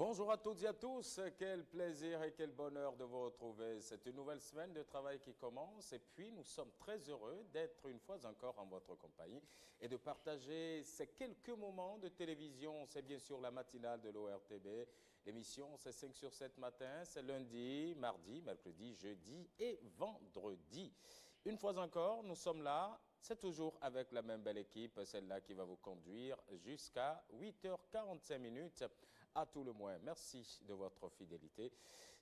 Bonjour à toutes et à tous, quel plaisir et quel bonheur de vous retrouver. C'est une nouvelle semaine de travail qui commence et puis nous sommes très heureux d'être une fois encore en votre compagnie et de partager ces quelques moments de télévision. C'est bien sûr la matinale de l'ORTB. L'émission, c'est 5 sur 7 matin, c'est lundi, mardi, mercredi, jeudi et vendredi. Une fois encore, nous sommes là. C'est toujours avec la même belle équipe, celle-là qui va vous conduire jusqu'à 8h45 à tout le moins. Merci de votre fidélité.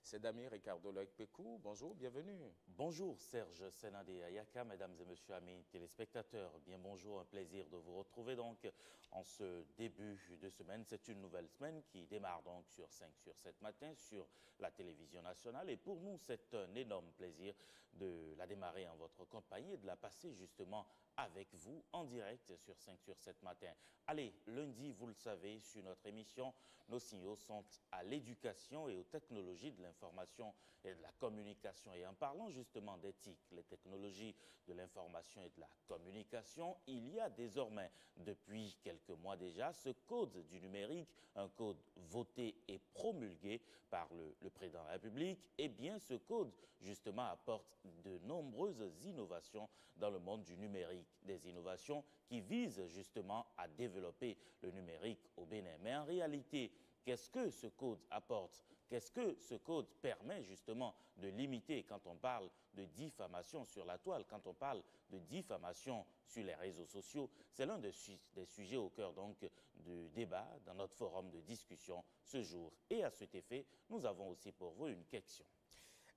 C'est Damir Ricardo Loïc-Pécou. Bonjour, bienvenue. Bonjour Serge Senadé Ayaka, mesdames et messieurs, amis téléspectateurs. Bien bonjour, un plaisir de vous retrouver donc en ce début de semaine. C'est une nouvelle semaine qui démarre donc sur 5 sur 7 matin sur la télévision nationale. Et pour nous, c'est un énorme plaisir de la démarrer en votre compagnie et de la passer justement avec vous en direct sur 5 sur 7 matin. Allez, lundi, vous le savez, sur notre émission, nos signaux sont à l'éducation et aux technologies de l'information et de la communication. Et en parlant justement d'éthique, les technologies de l'information et de la communication, il y a désormais, depuis quelques mois déjà, ce code du numérique, un code voté et promulgué par le président de la République. Et bien, ce code, justement, apporte de nombreuses innovations dans le monde du numérique. Des innovations qui visent justement à développer le numérique au Bénin. Mais en réalité, qu'est-ce que ce code apporte? Qu'est-ce que ce code permet justement de limiter quand on parle de diffamation sur la toile, quand on parle de diffamation sur les réseaux sociaux? C'est l'un des sujets au cœur donc du débat dans notre forum de discussion ce jour. Et à cet effet, nous avons aussi pour vous une question.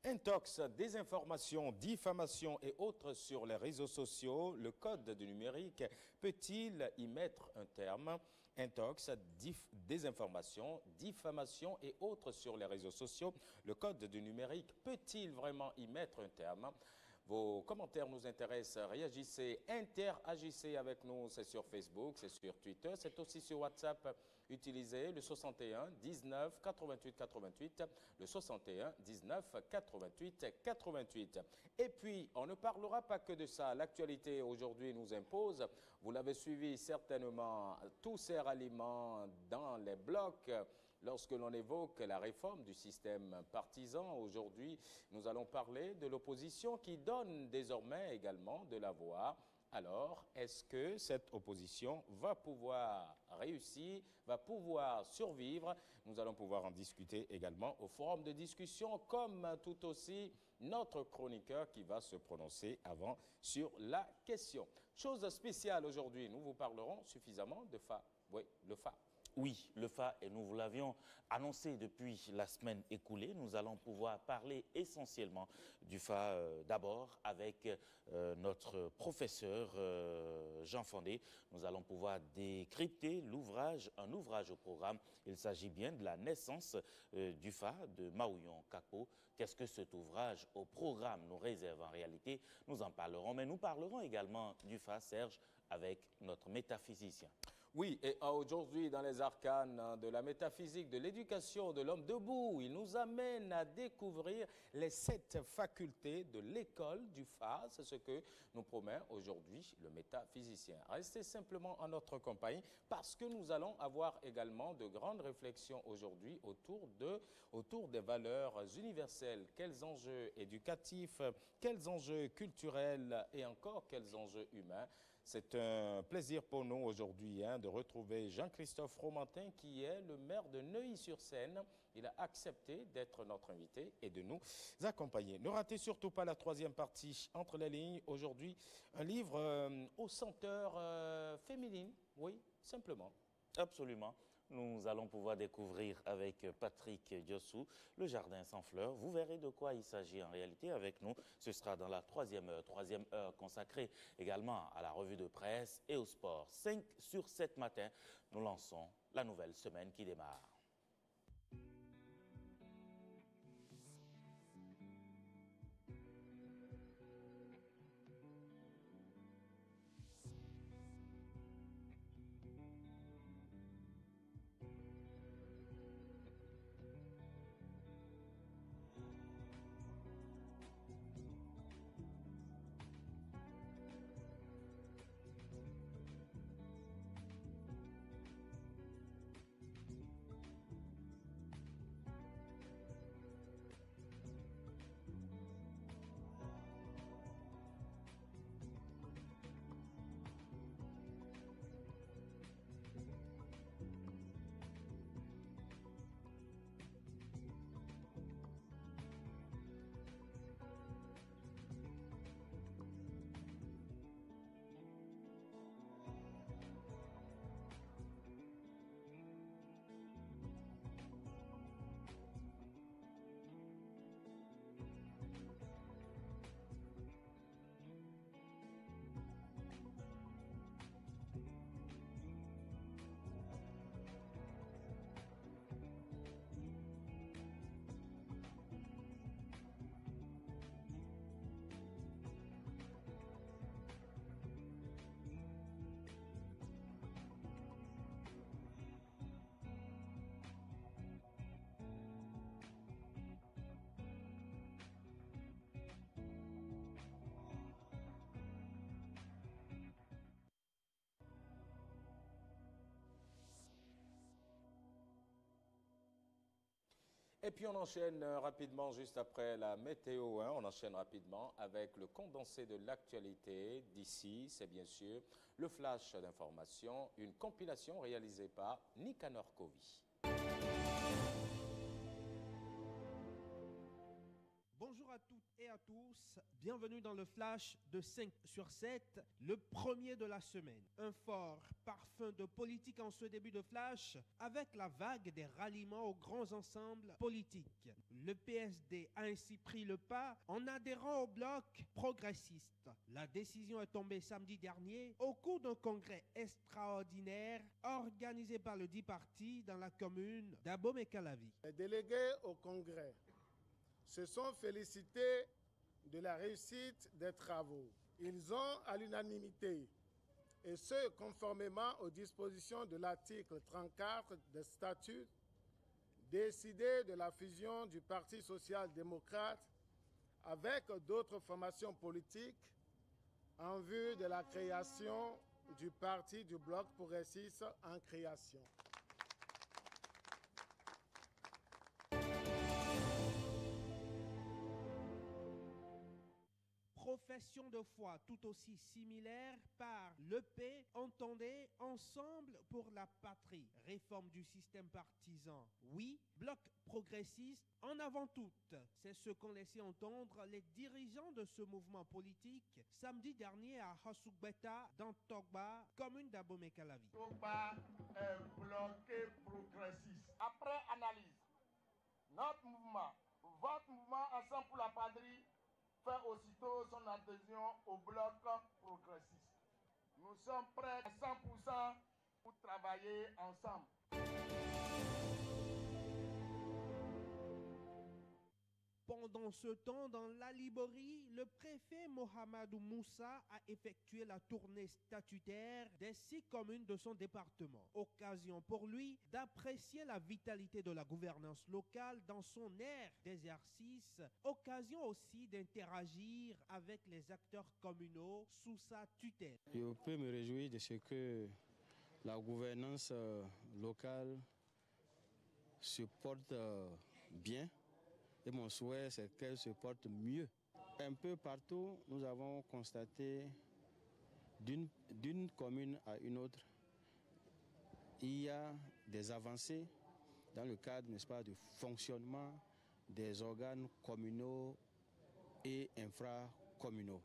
Intox, désinformation, diffamation et autres sur les réseaux sociaux, le code du numérique peut-il y mettre un terme? Intox, désinformation, diffamation et autres sur les réseaux sociaux, le code du numérique peut-il vraiment y mettre un terme? Vos commentaires nous intéressent, réagissez, interagissez avec nous, c'est sur Facebook, c'est sur Twitter, c'est aussi sur WhatsApp. Utilisez le 61 19 88 88, le 61 19 88 88. Et puis, on ne parlera pas que de ça. L'actualité aujourd'hui nous impose, vous l'avez suivi certainement, tous ces ralliements dans les blocs. Lorsque l'on évoque la réforme du système partisan, aujourd'hui, nous allons parler de l'opposition qui donne désormais également de la voix. Alors, est-ce que cette opposition va pouvoir réussir, va pouvoir survivre? Nous allons pouvoir en discuter également au forum de discussion, comme tout aussi notre chroniqueur qui va se prononcer avant sur la question. Chose spéciale aujourd'hui, nous vous parlerons suffisamment de FA. Oui, le FA. Oui, le FA, et nous vous l'avions annoncé depuis la semaine écoulée, nous allons pouvoir parler essentiellement du FA d'abord avec notre professeur Jean Fondé. Nous allons pouvoir décrypter l'ouvrage, un ouvrage au programme. Il s'agit bien de la naissance du FA de Maouyon Kakpo. Qu'est-ce que cet ouvrage au programme nous réserve en réalité? Nous en parlerons, mais nous parlerons également du FA, Serge, avec notre métaphysicien. Oui, et aujourd'hui, dans les arcanes de la métaphysique, de l'éducation de l'homme debout, il nous amène à découvrir les 7 facultés de l'école du FA. C'est ce que nous promet aujourd'hui le métaphysicien. Restez simplement en notre compagnie parce que nous allons avoir également de grandes réflexions aujourd'hui autour des valeurs universelles. Quels enjeux éducatifs, quels enjeux culturels et encore quels enjeux humains. C'est un plaisir pour nous aujourd'hui de retrouver Jean-Christophe Romantin qui est le maire de Neuilly-sur-Seine. Il a accepté d'être notre invité et de nous accompagner. Ne ratez surtout pas la troisième partie entre les lignes. Aujourd'hui, un livre aux senteurs féminines. Oui, simplement. Absolument. Nous allons pouvoir découvrir avec Patrick Diossou le jardin sans fleurs. Vous verrez de quoi il s'agit en réalité avec nous. Ce sera dans la troisième heure consacrée également à la revue de presse et au sport. 5 sur 7 matin, nous lançons la nouvelle semaine qui démarre. Et puis on enchaîne rapidement, juste après la météo, hein, on enchaîne rapidement avec le condensé de l'actualité d'ici. C'est bien sûr le flash d'information, une compilation réalisée par Nicanor Kovi. Bonjour à toutes et à tous, bienvenue dans le flash de 5 sur 7, le premier de la semaine. Un fort parfum de politique en ce début de flash avec la vague des ralliements aux grands ensembles politiques. Le PSD a ainsi pris le pas en adhérant au bloc progressiste. La décision est tombée samedi dernier au cours d'un congrès extraordinaire organisé par le 10 partis dans la commune d'Abomey-Calavi. Les délégués au congrès se sont félicités de la réussite des travaux. Ils ont, à l'unanimité, et ce conformément aux dispositions de l'article 34 des statuts, décidé de la fusion du Parti social-démocrate avec d'autres formations politiques en vue de la création du Parti du Bloc progressiste en création. Profession de foi tout aussi similaire par l'EP, entendez ensemble pour la patrie, réforme du système partisan. Oui, bloc progressiste en avant toute. C'est ce qu'ont laissé entendre les dirigeants de ce mouvement politique samedi dernier à Hassoubeta, dans Togba, commune d'Abomey-Calavi. Togba est bloqué progressiste. Après analyse, notre mouvement, votre mouvement Ensemble pour la patrie, fait aussitôt son adhésion au bloc progressiste. Nous sommes prêts à 100% pour travailler ensemble. Pendant ce temps, dans l'Alibori, le préfet Mohamedou Moussa a effectué la tournée statutaire des 6 communes de son département. Occasion pour lui d'apprécier la vitalité de la gouvernance locale dans son aire d'exercice. Occasion aussi d'interagir avec les acteurs communaux sous sa tutelle. Je peux me réjouir de ce que la gouvernance locale se porte bien. Et mon souhait, c'est qu'elle se porte mieux. Un peu partout, nous avons constaté d'une commune à une autre, il y a des avancées dans le cadre, n'est-ce pas, du fonctionnement des organes communaux et infracommunaux.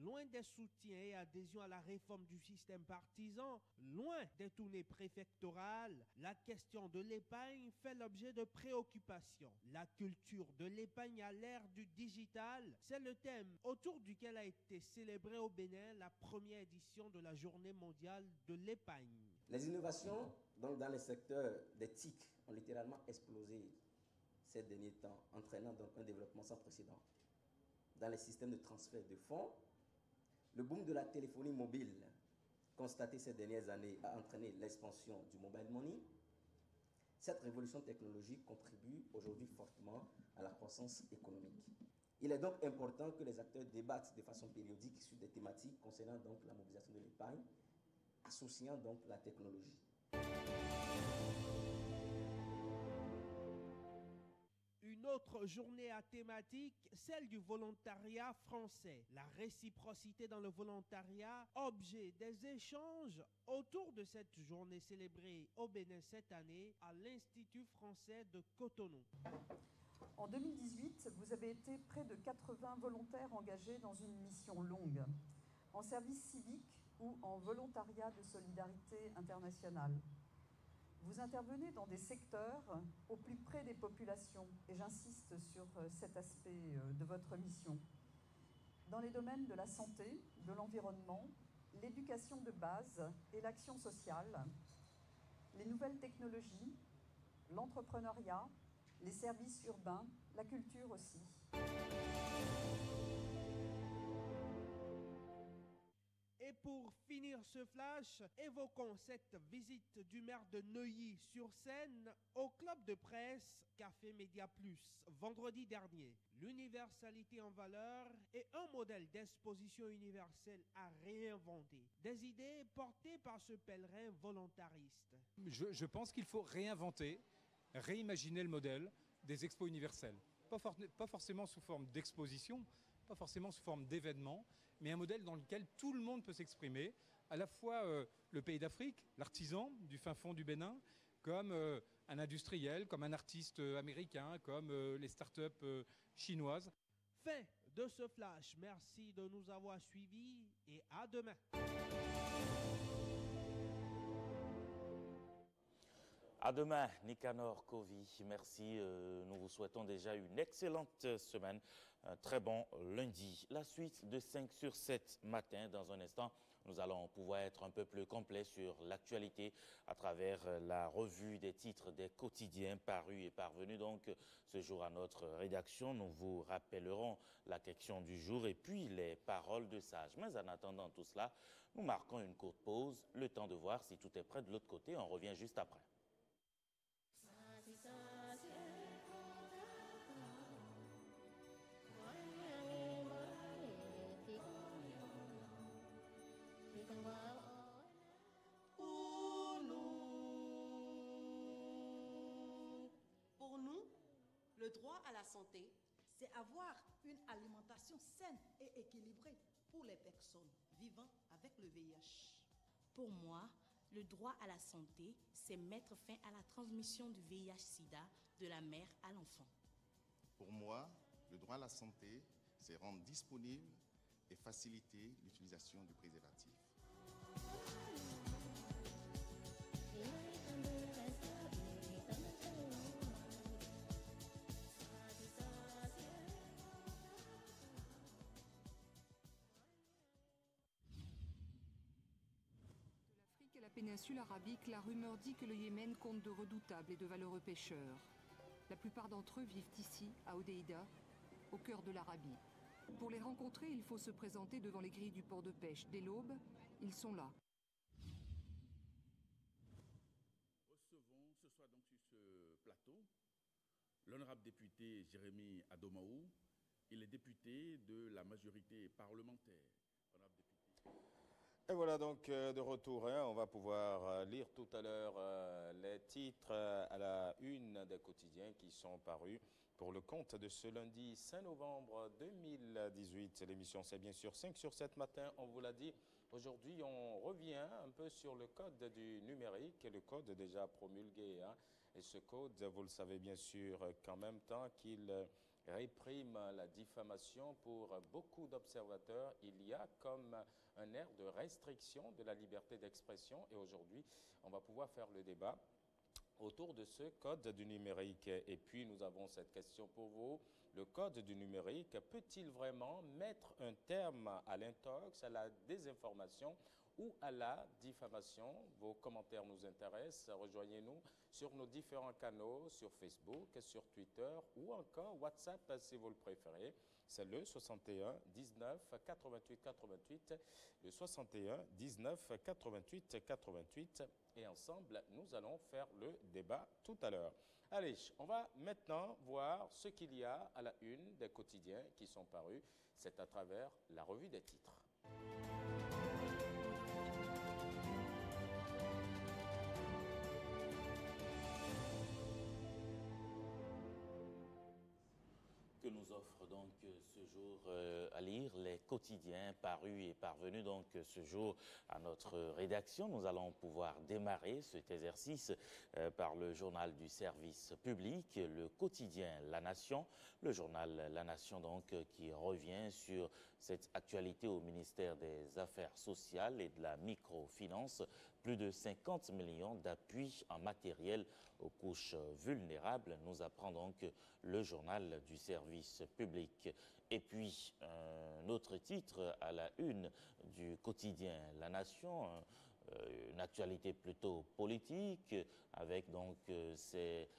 Loin des soutiens et adhésions à la réforme du système partisan, loin des tournées préfectorales, la question de l'épargne fait l'objet de préoccupations. La culture de l'épargne à l'ère du digital, c'est le thème autour duquel a été célébrée au Bénin la première édition de la Journée mondiale de l'épargne. Les innovations donc, dans le secteur des TIC ont littéralement explosé ces derniers temps, entraînant donc un développement sans précédent dans les systèmes de transfert de fonds. Le boom de la téléphonie mobile constaté ces dernières années a entraîné l'expansion du mobile money. Cette révolution technologique contribue aujourd'hui fortement à la croissance économique. Il est donc important que les acteurs débattent de façon périodique sur des thématiques concernant donc la mobilisation de l'épargne, associant donc la technologie. Une autre journée à thématique, celle du volontariat français. La réciprocité dans le volontariat, objet des échanges autour de cette journée célébrée au Bénin cette année à l'Institut français de Cotonou. En 2018, vous avez été près de 80 volontaires engagés dans une mission longue, en service civique ou en volontariat de solidarité internationale. Vous intervenez dans des secteurs au plus près des populations, et j'insiste sur cet aspect de votre mission. Dans les domaines de la santé, de l'environnement, l'éducation de base et l'action sociale, les nouvelles technologies, l'entrepreneuriat, les services urbains, la culture aussi. Et pour finir ce flash, évoquons cette visite du maire de Neuilly-sur-Seine au club de presse Café Média Plus vendredi dernier. L'universalité en valeur est un modèle d'exposition universelle à réinventer. Des idées portées par ce pèlerin volontariste. Je pense qu'il faut réinventer, réimaginer le modèle des expos universelles. Pas forcément sous forme d'exposition, pas forcément sous forme d'événement, mais un modèle dans lequel tout le monde peut s'exprimer, à la fois le pays d'Afrique, l'artisan du fin fond du Bénin, comme un industriel, comme un artiste américain, comme les startups chinoises. Fin de ce flash. Merci de nous avoir suivis et à demain. À demain, Nicanor Kovi. Merci. Nous vous souhaitons déjà une excellente semaine. Un très bon lundi. La suite de 5 sur 7 matin. Dans un instant, nous allons pouvoir être un peu plus complet sur l'actualité à travers la revue des titres des quotidiens parus et parvenus. Donc, ce jour à notre rédaction, nous vous rappellerons la question du jour et puis les paroles de sage. Mais en attendant tout cela, nous marquons une courte pause. Le temps de voir si tout est prêt de l'autre côté. On revient juste après. Pour nous, le droit à la santé, c'est avoir une alimentation saine et équilibrée pour les personnes vivant avec le VIH. Pour moi, le droit à la santé, c'est mettre fin à la transmission du VIH-Sida de la mère à l'enfant. Pour moi, le droit à la santé, c'est rendre disponible et faciliter l'utilisation du préservatif. Péninsule arabique, la rumeur dit que le Yémen compte de redoutables et de valeureux pêcheurs. La plupart d'entre eux vivent ici, à Hodeïda, au cœur de l'Arabie. Pour les rencontrer, il faut se présenter devant les grilles du port de pêche. Dès l'aube, ils sont là. Recevons ce soir donc sur ce plateau l'honorable député Jérémy Adomaou. Il est député de la majorité parlementaire. Et voilà donc de retour, hein. On va pouvoir lire tout à l'heure les titres à la une des quotidiens qui sont parus pour le compte de ce lundi 5 novembre 2018. L'émission c'est bien sûr 5 sur 7 matin, on vous l'a dit. Aujourd'hui on revient un peu sur le code du numérique, le code déjà promulgué, hein. Et ce code, vous le savez bien sûr qu'en même temps qu'il réprime la diffamation pour beaucoup d'observateurs, il y a comme un air de restriction de la liberté d'expression. Et aujourd'hui, on va pouvoir faire le débat autour de ce code du numérique. Et puis, nous avons cette question pour vous. Le code du numérique peut-il vraiment mettre un terme à l'intox, à la désinformation ou à la diffamation? Vos commentaires nous intéressent. Rejoignez-nous sur nos différents canaux, sur Facebook, sur Twitter ou encore WhatsApp si vous le préférez. C'est le 61 19 88 88, le 61 19 88 88. Et ensemble, nous allons faire le débat tout à l'heure. Allez, on va maintenant voir ce qu'il y a à la une des quotidiens qui sont parus. C'est à travers la revue des titres. Que nous offre donc ce jour à lire les quotidiens parus et parvenus donc ce jour à notre rédaction. Nous allons pouvoir démarrer cet exercice par le journal du service public, le quotidien La Nation. Le journal La Nation donc qui revient sur cette actualité au ministère des Affaires sociales et de la microfinance. Plus de 50 millions d'appui en matériel aux couches vulnérables, nous apprend donc le journal du service public. Et puis, un autre titre à la une du quotidien La Nation, une actualité plutôt politique, avec donc ces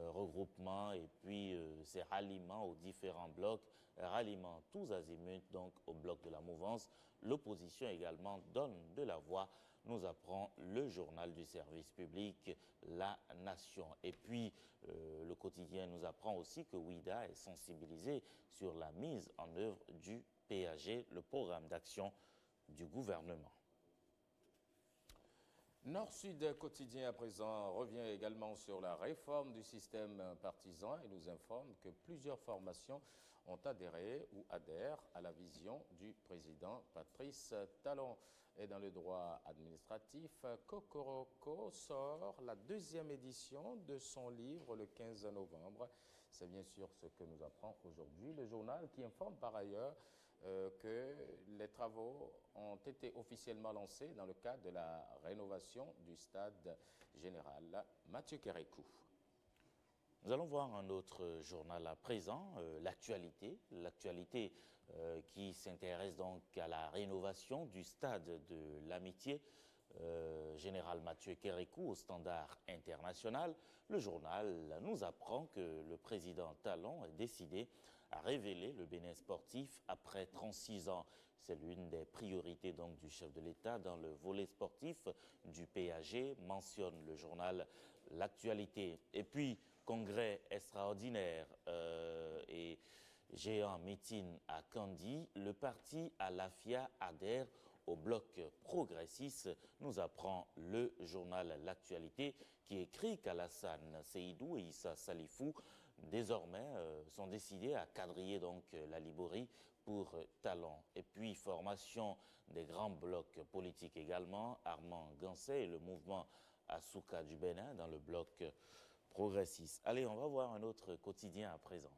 regroupements et puis ces ralliements aux différents blocs, ralliements tous azimuts donc au bloc de la mouvance. L'opposition également donne de la voix, nous apprend le journal du service public, La Nation. Et puis, le quotidien nous apprend aussi que Ouida est sensibilisé sur la mise en œuvre du PAG, le programme d'action du gouvernement. Nord-Sud quotidien à présent revient également sur la réforme du système partisan et nous informe que plusieurs formations ont adhéré ou adhèrent à la vision du président Patrice Talon. Et dans le droit administratif, Kokoroko sort la 2e édition de son livre le 15 novembre. C'est bien sûr ce que nous apprend aujourd'hui le journal qui informe par ailleurs que les travaux ont été officiellement lancés dans le cadre de la rénovation du stade général Mathieu Kérékou. Nous allons voir un autre journal à présent, l'actualité. L'actualité qui s'intéresse donc à la rénovation du stade de l'Amitié général Mathieu Kérékou au standard international. Le journal nous apprend que le président Talon est décidé à révéler le Bénin sportif après 36 ans. C'est l'une des priorités donc du chef de l'État dans le volet sportif du PAG, mentionne le journal L'actualité. Et puis, congrès extraordinaire et géant meeting à Kandi, le parti Alafia adhère au bloc progressiste, nous apprend le journal L'actualité qui écrit qu'Alassane Seydou et Issa Salifou désormais sont décidés à quadriller donc la Liborie pour Talon. Et puis formation des grands blocs politiques également, Armand Gansé et le mouvement Asuka du Bénin dans le bloc progressiste. Allez, on va voir un autre quotidien à présent.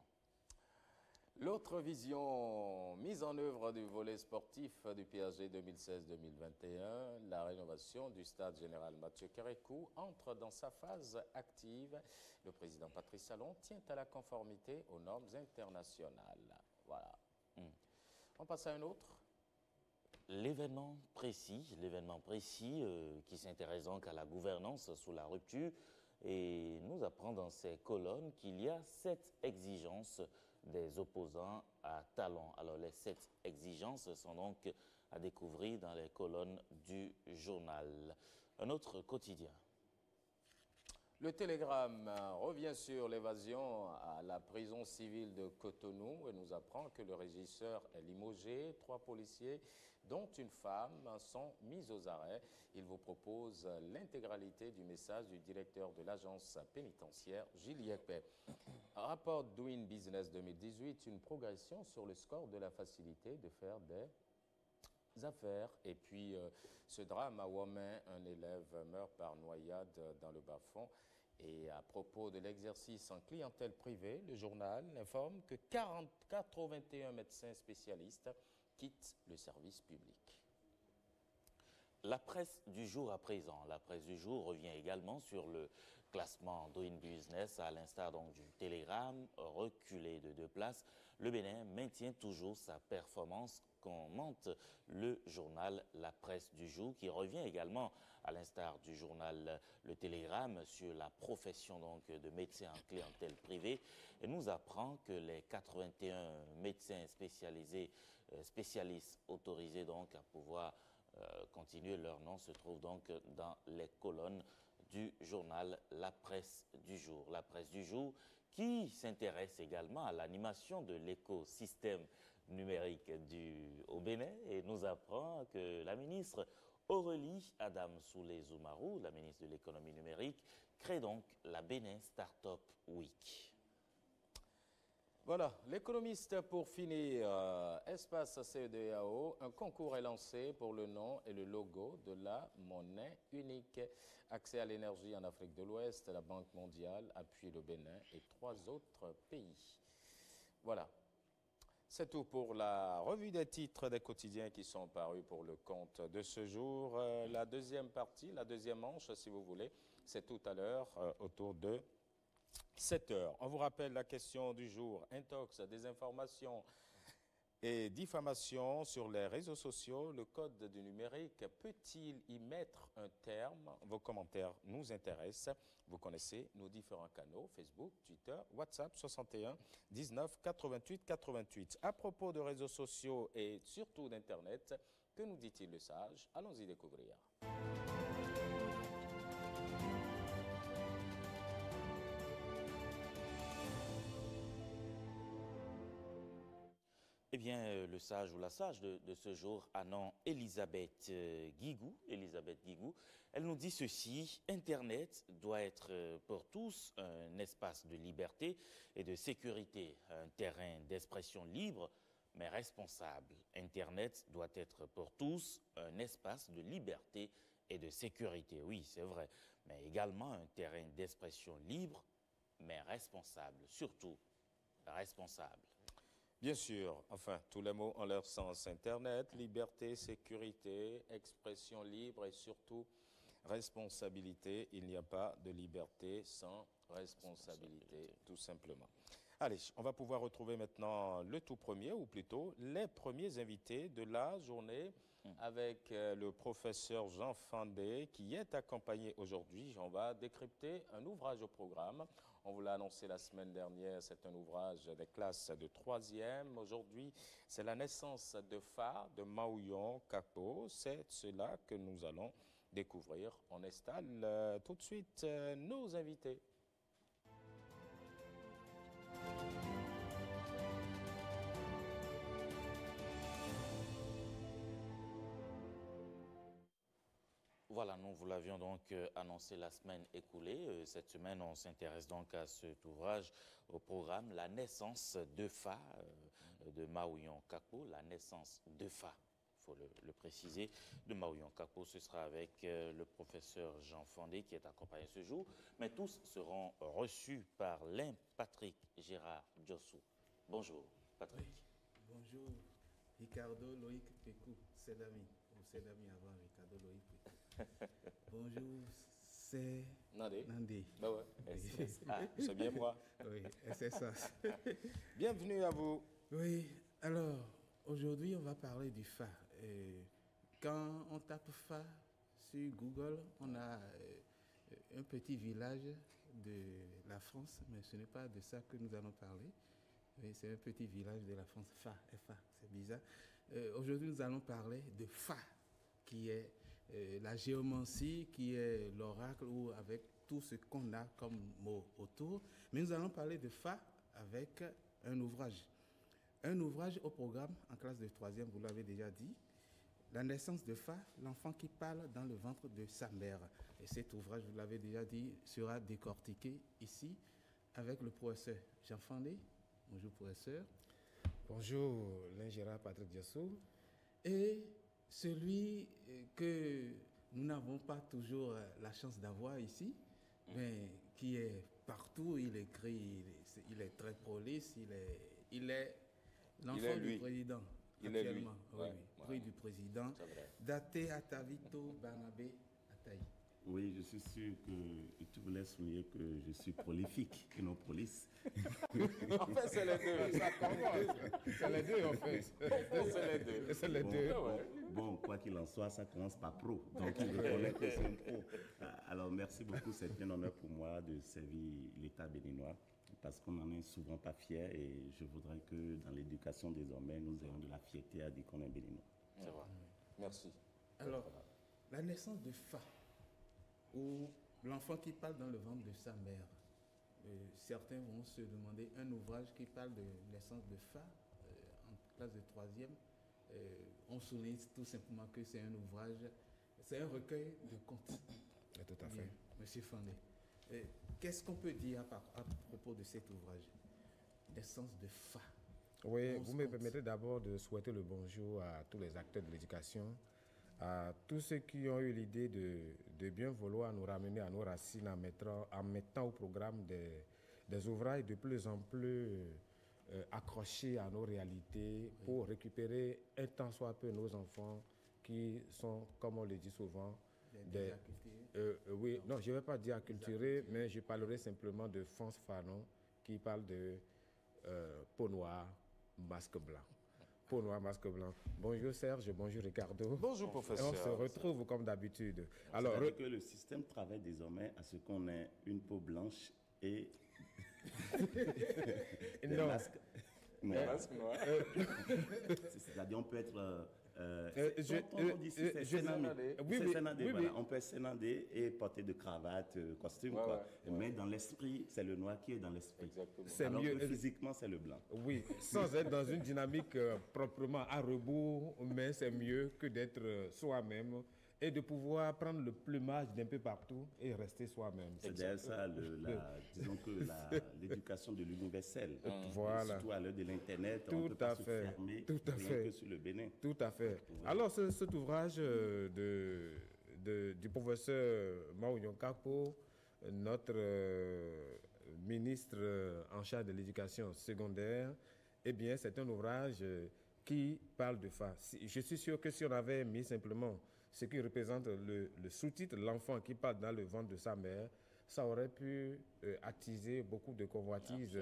L'autre vision, mise en œuvre du volet sportif du PAG 2016-2021, la rénovation du stade général Mathieu Kérékou entre dans sa phase active. Le président Patrice Talon tient à la conformité aux normes internationales. Voilà. On passe à un autre. L'événement précis qui s'intéresse donc à la gouvernance sous la rupture et nous apprend dans ces colonnes qu'il y a 7 exigences des opposants à Talon. Alors les 7 exigences sont donc à découvrir dans les colonnes du journal. Un autre quotidien. Le Télégramme revient sur l'évasion à la prison civile de Cotonou et nous apprend que le régisseur est limogé. 3 policiers, dont une femme, sont mis aux arrêts. Il vous propose l'intégralité du message du directeur de l'agence pénitentiaire, Gilles Yepé. Rapport Doing Business 2018, une progression sur le score de la facilité de faire des affaires. Et puis, ce drame à Ouamen, un élève meurt par noyade dans le bas-fond. Et à propos de l'exercice en clientèle privée, le journal informe que 81 médecins spécialistes quittent le service public. La presse du jour à présent. La presse du jour revient également sur le classement Doing Business, à l'instar donc du Télégramme, reculé de 2 places. Le Bénin maintient toujours sa performance, commente le journal La Presse du jour, qui revient également, à l'instar du journal Le Télégramme, sur la profession donc de médecin en clientèle privée, et nous apprend que les 81 médecins spécialistes autorisés donc à pouvoir continuer leur nom se trouvent donc dans les colonnes du journal La Presse du jour. La Presse du jour qui s'intéresse également à l'animation de l'écosystème numérique au Bénin et nous apprend que la ministre Aurélie Adamsoulé-Zoumarou, la ministre de l'économie numérique, crée donc la Bénin Startup Week. Voilà, l'économiste pour finir, Espace CEDEAO, un concours est lancé pour le nom et le logo de la monnaie unique. Accès à l'énergie en Afrique de l'Ouest, la Banque mondiale appuie le Bénin et 3 autres pays. Voilà, c'est tout pour la revue des titres des quotidiens qui sont parus pour le compte de ce jour. La deuxième partie, la deuxième manche, si vous voulez, c'est tout à l'heure autour de 7 heures. On vous rappelle la question du jour, intox, désinformation. et diffamation sur les réseaux sociaux, le code du numérique peut-il y mettre un terme? Vos commentaires nous intéressent. Vous connaissez nos différents canaux, Facebook, Twitter, WhatsApp, 61 19 88 88. À propos de réseaux sociaux et surtout d'Internet, que nous dit-il le sage? Allons-y découvrir. Eh bien, le sage ou la sage de ce jour a nom Elisabeth Guigou. Elisabeth Guigou, elle nous dit ceci: Internet doit être pour tous un espace de liberté et de sécurité, un terrain d'expression libre mais responsable. Internet doit être pour tous un espace de liberté et de sécurité. Oui, c'est vrai, mais également un terrain d'expression libre mais responsable, surtout responsable. Bien sûr, enfin, tous les mots ont leur sens. Internet, liberté, sécurité, expression libre et surtout responsabilité. Il n'y a pas de liberté sans responsabilité, tout simplement. Allez, on va pouvoir retrouver maintenant le tout premier, ou plutôt les premiers invités de la journée avec le professeur Jean Fandé qui est accompagné aujourd'hui. On va décrypter un ouvrage au programme. On vous l'a annoncé la semaine dernière, c'est un ouvrage des classes de 3e. Aujourd'hui, c'est la naissance de Fa de Maouyon Kakpo. C'est cela que nous allons découvrir. On installe tout de suite nos invités. Voilà, nous vous l'avions donc annoncé la semaine écoulée. Cette semaine, on s'intéresse donc à cet ouvrage au programme, La naissance de Fa de Maouyon Kakpo. La naissance de Fa, il faut le préciser, de Maouyon Kakpo. Ce sera avec le professeur Jean Fandé qui est accompagné ce jour. Mais tous seront reçus par l'un Patrick Gérard Diossou. Bonjour, Patrick. Bonjour, Ricardo Loïc Pécou, Sedami, ou Sedami avant Ricardo Loïc Pécou. Bonjour, c'est Nandé. Bah ouais. C'est bien moi. Oui, c'est ça. Bienvenue à vous. Oui, alors aujourd'hui on va parler du Fa. Quand on tape Fa sur Google, on a un petit village de la France, mais ce n'est pas de ça que nous allons parler. Oui, c'est un petit village de la France, Fa, c'est bizarre. Aujourd'hui nous allons parler de Fa, qui est la géomancie, qui est l'oracle, ou avec tout ce qu'on a comme mot autour. Mais nous allons parler de Fa avec un ouvrage. Un ouvrage au programme en classe de 3e, vous l'avez déjà dit. La naissance de Fa, l'enfant qui parle dans le ventre de sa mère. Et cet ouvrage, vous l'avez déjà dit, sera décortiqué ici avec le professeur Jean Fandé. Bonjour professeur. Bonjour l'ingénieur Patrick Diossou. Et celui que nous n'avons pas toujours la chance d'avoir ici, mais qui est partout, il écrit, il est très prolixe, il est l'enfant du président. Il est lui. Prix du président. Daté Atavito Barnabé Ataï. Oui, je suis sûr que tu voulais souligner que je suis prolifique et non prolixe. En fait, c'est les deux. Ça commence. C'est les deux, en fait. C'est les deux. C'est les deux. Bon, quoi qu'il en soit, ça commence par pro. Donc, il reconnaît que c'est un pro. Alors, merci beaucoup. C'est un honneur pour moi de servir l'État béninois parce qu'on n'en est souvent pas fiers et je voudrais que dans l'éducation désormais, nous ayons de la fierté à dire qu'on est béninois. C'est vrai. Merci. Alors, la naissance de Fa, ou l'enfant qui parle dans le ventre de sa mère. Certains vont se demander un ouvrage qui parle de naissance de Fa en classe de 3e. On souligne tout simplement que c'est un ouvrage, c'est un recueil de contes. Tout à fait. Monsieur Fandé, qu'est-ce qu'on peut dire à propos de cet ouvrage, Naissance de Fa? Oui, vous me permettez d'abord de souhaiter le bonjour à tous les acteurs de l'éducation, à tous ceux qui ont eu l'idée de bien vouloir nous ramener à nos racines en mettant au programme des ouvrages de plus en plus accrochés à nos réalités pour récupérer un tant soit peu nos enfants qui sont, comme on le dit souvent, oui, non, je ne vais pas dire acculturés, mais je parlerai simplement de Fons Fanon qui parle de peau noire, masque blanc. peau noire, masque blanc. Bonjour Serge, bonjour Ricardo. Bonjour professeur. Et on se retrouve comme d'habitude. Alors, que le système travaille désormais à ce qu'on ait une peau blanche et des masques noirs. C'est-à-dire on peut être... on dit sénandé. On peut être sénandé et porter de cravate, costume, mais dans l'esprit, c'est le noir qui est dans l'esprit. Alors mieux, que physiquement, c'est le blanc. Oui, sans être dans une dynamique proprement à rebours, mais c'est mieux que d'être soi-même et de pouvoir prendre le plumage d'un peu partout et rester soi-même. C'est d'ailleurs ça, disons que l'éducation de l'universel. Voilà. Surtout à l'heure de l'Internet, on ne peut pas se fermer que sur le Bénin. Tout à fait. Alors, cet ouvrage du professeur Mao Nyonkapo, notre ministre en charge de l'éducation secondaire, eh bien, c'est un ouvrage qui parle de FA. Je suis sûr que si on avait mis simplement ce qui représente le sous-titre, l'enfant qui parle dans le ventre de sa mère, ça aurait pu attiser beaucoup de convoitises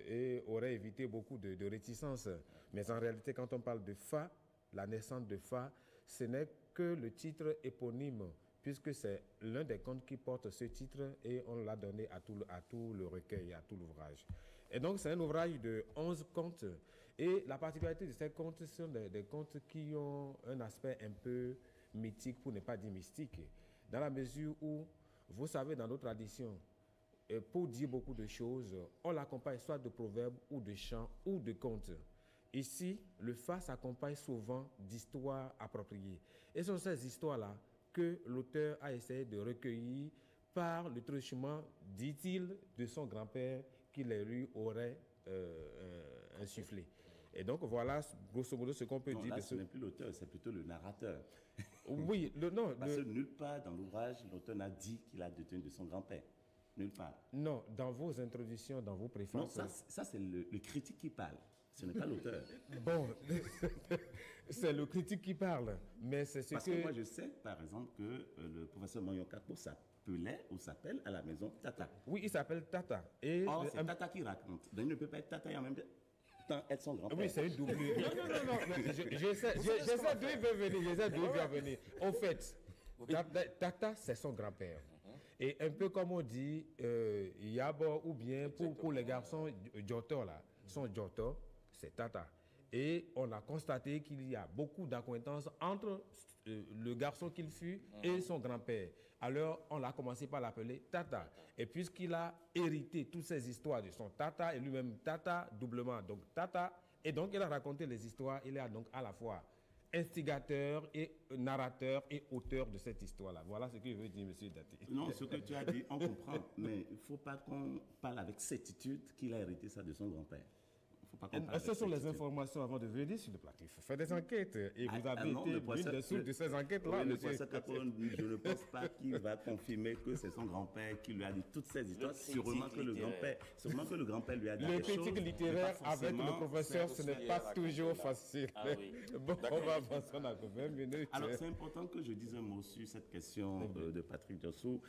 et aurait évité beaucoup de réticences. Mais en réalité, quand on parle de Fa, la naissance de Fa, ce n'est que le titre éponyme, puisque c'est l'un des contes qui porte ce titre et on l'a donné à tout le recueil, à tout l'ouvrage. Et donc, c'est un ouvrage de 11 contes. Et la particularité de ces contes, ce sont des contes qui ont un aspect un peu mythique, pour ne pas dire mystique, dans la mesure où, vous savez, dans nos traditions, pour dire beaucoup de choses, on l'accompagne soit de proverbes ou de chants ou de contes. Ici, le Fa s'accompagne souvent d'histoires appropriées. Et ce sont ces histoires-là que l'auteur a essayé de recueillir par le truchement, dit-il, de son grand-père qui les lui aurait insufflé. Et donc, voilà, grosso modo, ce qu'on peut dire. Là, ce n'est plus l'auteur, c'est plutôt le narrateur. Oui, Parce que nulle part dans l'ouvrage, l'auteur n'a dit qu'il a détenu de son grand-père. Nulle part. Non, dans vos introductions, dans vos préfaces. Non, ça c'est le critique qui parle. Ce n'est pas l'auteur. Bon, c'est le critique qui parle. Mais c'est ce Parce que moi, je sais, par exemple, que le professeur Mao Nyonkapo s'appelait ou s'appelle à la maison Tata. Oui, il s'appelle Tata. Or, c'est Tata qui raconte. Donc, il ne peut pas être Tata et en même temps être son grand-père. Oui, c'est une doublure. Non. J'essaie d'y venir. Au fait, Tata, c'est son grand-père. Et un peu comme on dit, Yabo, ou bien pour les garçons, Joto, là, son Joto, c'est Tata. Et on a constaté qu'il y a beaucoup d'acquaintances entre le garçon qu'il fut et son grand-père. Alors, on a commencé par l'appeler Tata. Et puisqu'il a hérité toutes ces histoires de son Tata, et lui-même Tata, doublement, donc Tata, et donc il a raconté les histoires, il est donc à la fois instigateur et narrateur et auteur de cette histoire-là. Voilà ce que veut dire M. Dati. Non, ce que tu as dit, on comprend, mais il ne faut pas qu'on parle avec certitude qu'il a hérité ça de son grand-père. Ce sont les informations avant de venir sur le plateau. Il faut faire des enquêtes. Et vous avez été l'une des sources de ces enquêtes-là. Oui, je ne pense pas qu'il va confirmer que c'est son grand-père qui lui a dit toutes ces histoires. Sûrement que le grand-père lui a dit les des choses. Le critique littéraire avec le professeur, ce n'est pas toujours facile. Bon, on va avancer, on a 20 minutes. Alors, c'est important que je dise un mot sur cette question de Patrick Diossou.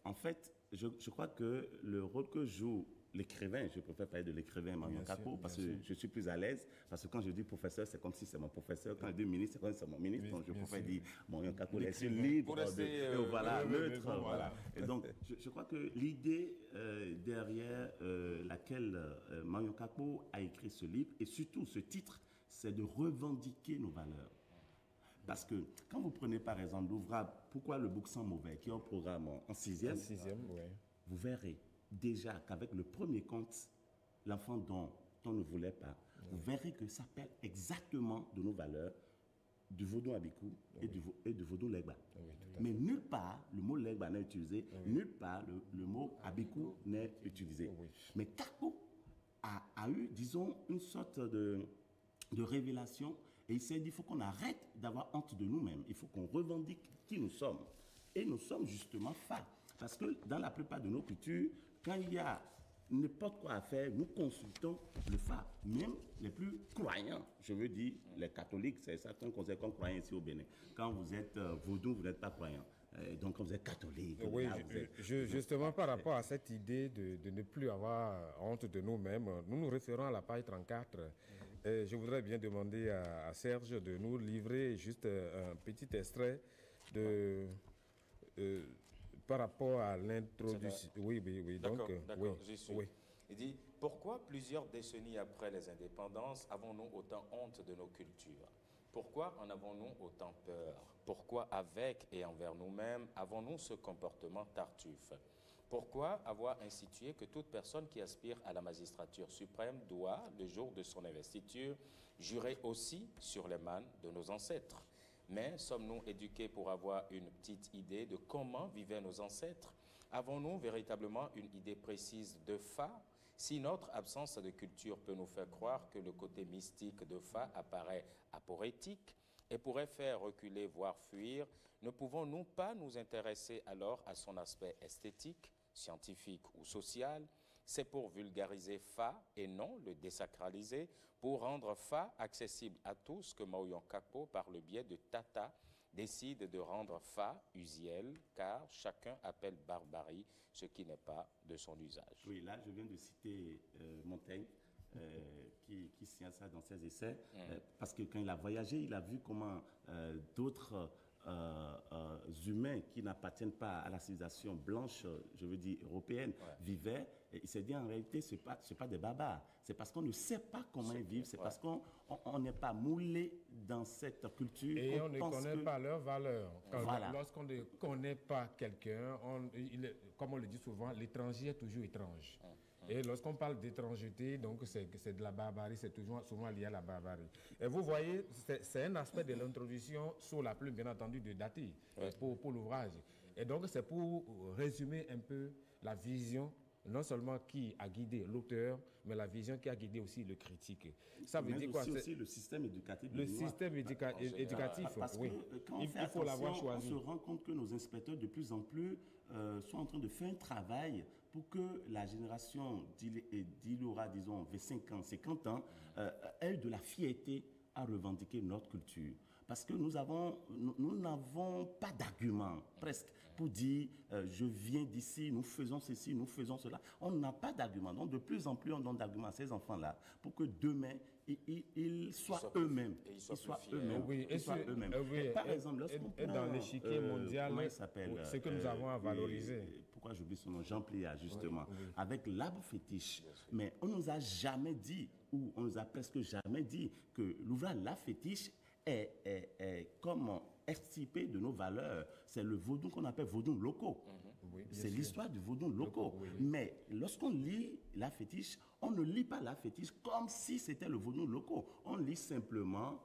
En fait, je crois que le rôle que joue l'écrivain, je préfère parler de l'écrivain Mao Nyonkapo parce que je suis plus à l'aise. Parce que quand je dis professeur, c'est comme si c'est mon professeur. Quand je dis ministre, c'est comme si c'est mon ministre. Donc je préfère dire Mao Nyonkapo, laisse libre, neutre. Voilà. Et donc, je crois que l'idée derrière laquelle Mao Nyonkapo a écrit ce livre, et surtout ce titre, c'est de revendiquer nos valeurs. Parce que quand vous prenez par exemple l'ouvrage « Pourquoi le bouc sent mauvais » qui est un programme en 6e, vous verrez déjà qu'avec le premier conte, l'enfant dont on ne voulait pas, vous verrez que ça parle exactement de nos valeurs, du vaudou abikou et du vaudou legba. Mais nulle part, le mot legba n'est utilisé, nulle part, le mot abikou n'est utilisé. Mais Kapo a eu, disons, une sorte de révélation et il s'est dit, il faut qu'on arrête d'avoir honte de nous-mêmes, il faut qu'on revendique qui nous sommes. Et nous sommes justement Fa. Parce que dans la plupart de nos cultures, quand il y a n'importe quoi à faire, nous consultons le Fa. Même les plus croyants, je veux dire, les catholiques, c'est ça qu'on considère comme croyants ici au Bénin. Quand vous êtes vaudou, vous n'êtes pas croyant. Donc, quand vous êtes catholique... Oui, là, justement, par rapport à cette idée de ne plus avoir honte de nous-mêmes, nous nous référons à la page 34 je voudrais bien demander à Serge de nous livrer juste un petit extrait de, par rapport à l'introduction. Oui. D'accord, oui, j'y suis. oui. Il dit, pourquoi plusieurs décennies après les indépendances avons-nous autant honte de nos cultures? Pourquoi en avons-nous autant peur? Pourquoi avec et envers nous-mêmes avons-nous ce comportement tartuffe? Pourquoi avoir institué que toute personne qui aspire à la magistrature suprême doit, le jour de son investiture, jurer aussi sur les mânes de nos ancêtres? Mais sommes-nous éduqués pour avoir une petite idée de comment vivaient nos ancêtres? Avons-nous véritablement une idée précise de Fa? Si notre absence de culture peut nous faire croire que le côté mystique de Fa apparaît aporétique et pourrait faire reculer, voire fuir, ne pouvons-nous pas nous intéresser alors à son aspect esthétique, scientifique ou social? C'est pour vulgariser Fa et non le désacraliser, pour rendre Fa accessible à tous que Maoyon Kakpo, par le biais de Tata, décide de rendre Fa usiel, car chacun appelle barbarie ce qui n'est pas de son usage. Oui, là, je viens de citer Montaigne, qui tient ça dans ses essais, parce que quand il a voyagé, il a vu comment d'autres humains qui n'appartiennent pas à la civilisation blanche, je veux dire européenne, vivaient. Et il s'est dit, en réalité, ce n'est pas des barbares. C'est parce qu'on ne sait pas comment ils vivent, c'est parce qu'on n'est pas moulé dans cette culture. Et on ne connaît pas leurs valeurs. Voilà. Lorsqu'on ne connaît pas quelqu'un, comme on le dit souvent, l'étranger est toujours étrange. Et lorsqu'on parle d'étrangeté, donc c'est de la barbarie, c'est toujours souvent lié à la barbarie. Et vous voyez, c'est un aspect de l'introduction sous la plume, bien entendu, de Dati pour l'ouvrage. Et donc c'est pour résumer un peu la vision, non seulement qui a guidé l'auteur, mais la vision qui a guidé aussi le critique. Ça veut dire quoi? Aussi le système éducatif. Le système éducatif, parce oui. Que, quand il faut l'avoir choisi. On se rend compte que nos inspecteurs, de plus en plus, sont en train de faire un travail pour que la génération d'il aura, disons, 25 ans, 50 ans, ait de la fierté à revendiquer notre culture. Parce que nous n'avons pas d'argument, presque, pour dire je viens d'ici, nous faisons ceci, nous faisons cela. On n'a pas d'argument. Donc, de plus en plus, on donne d'arguments à ces enfants-là pour que demain, ils soient eux-mêmes. Ils soient eux-mêmes. Oui, par exemple, lorsqu'on prend dans l'échiquier mondial, comment il s'appelle, ce que nous avons à valoriser. Pourquoi j'oublie son nom? Jean Pléa, justement, avec l'arbre fétiche. Mais on ne nous a jamais dit, ou on nous a presque jamais dit, que l'ouvrage La Fétiche est comme extirpé de nos valeurs. C'est le vaudou qu'on appelle vaudou locaux. C'est l'histoire du vaudou locaux. Mais lorsqu'on lit La Fétiche, on ne lit pas La Fétiche comme si c'était le vaudou locaux. On lit simplement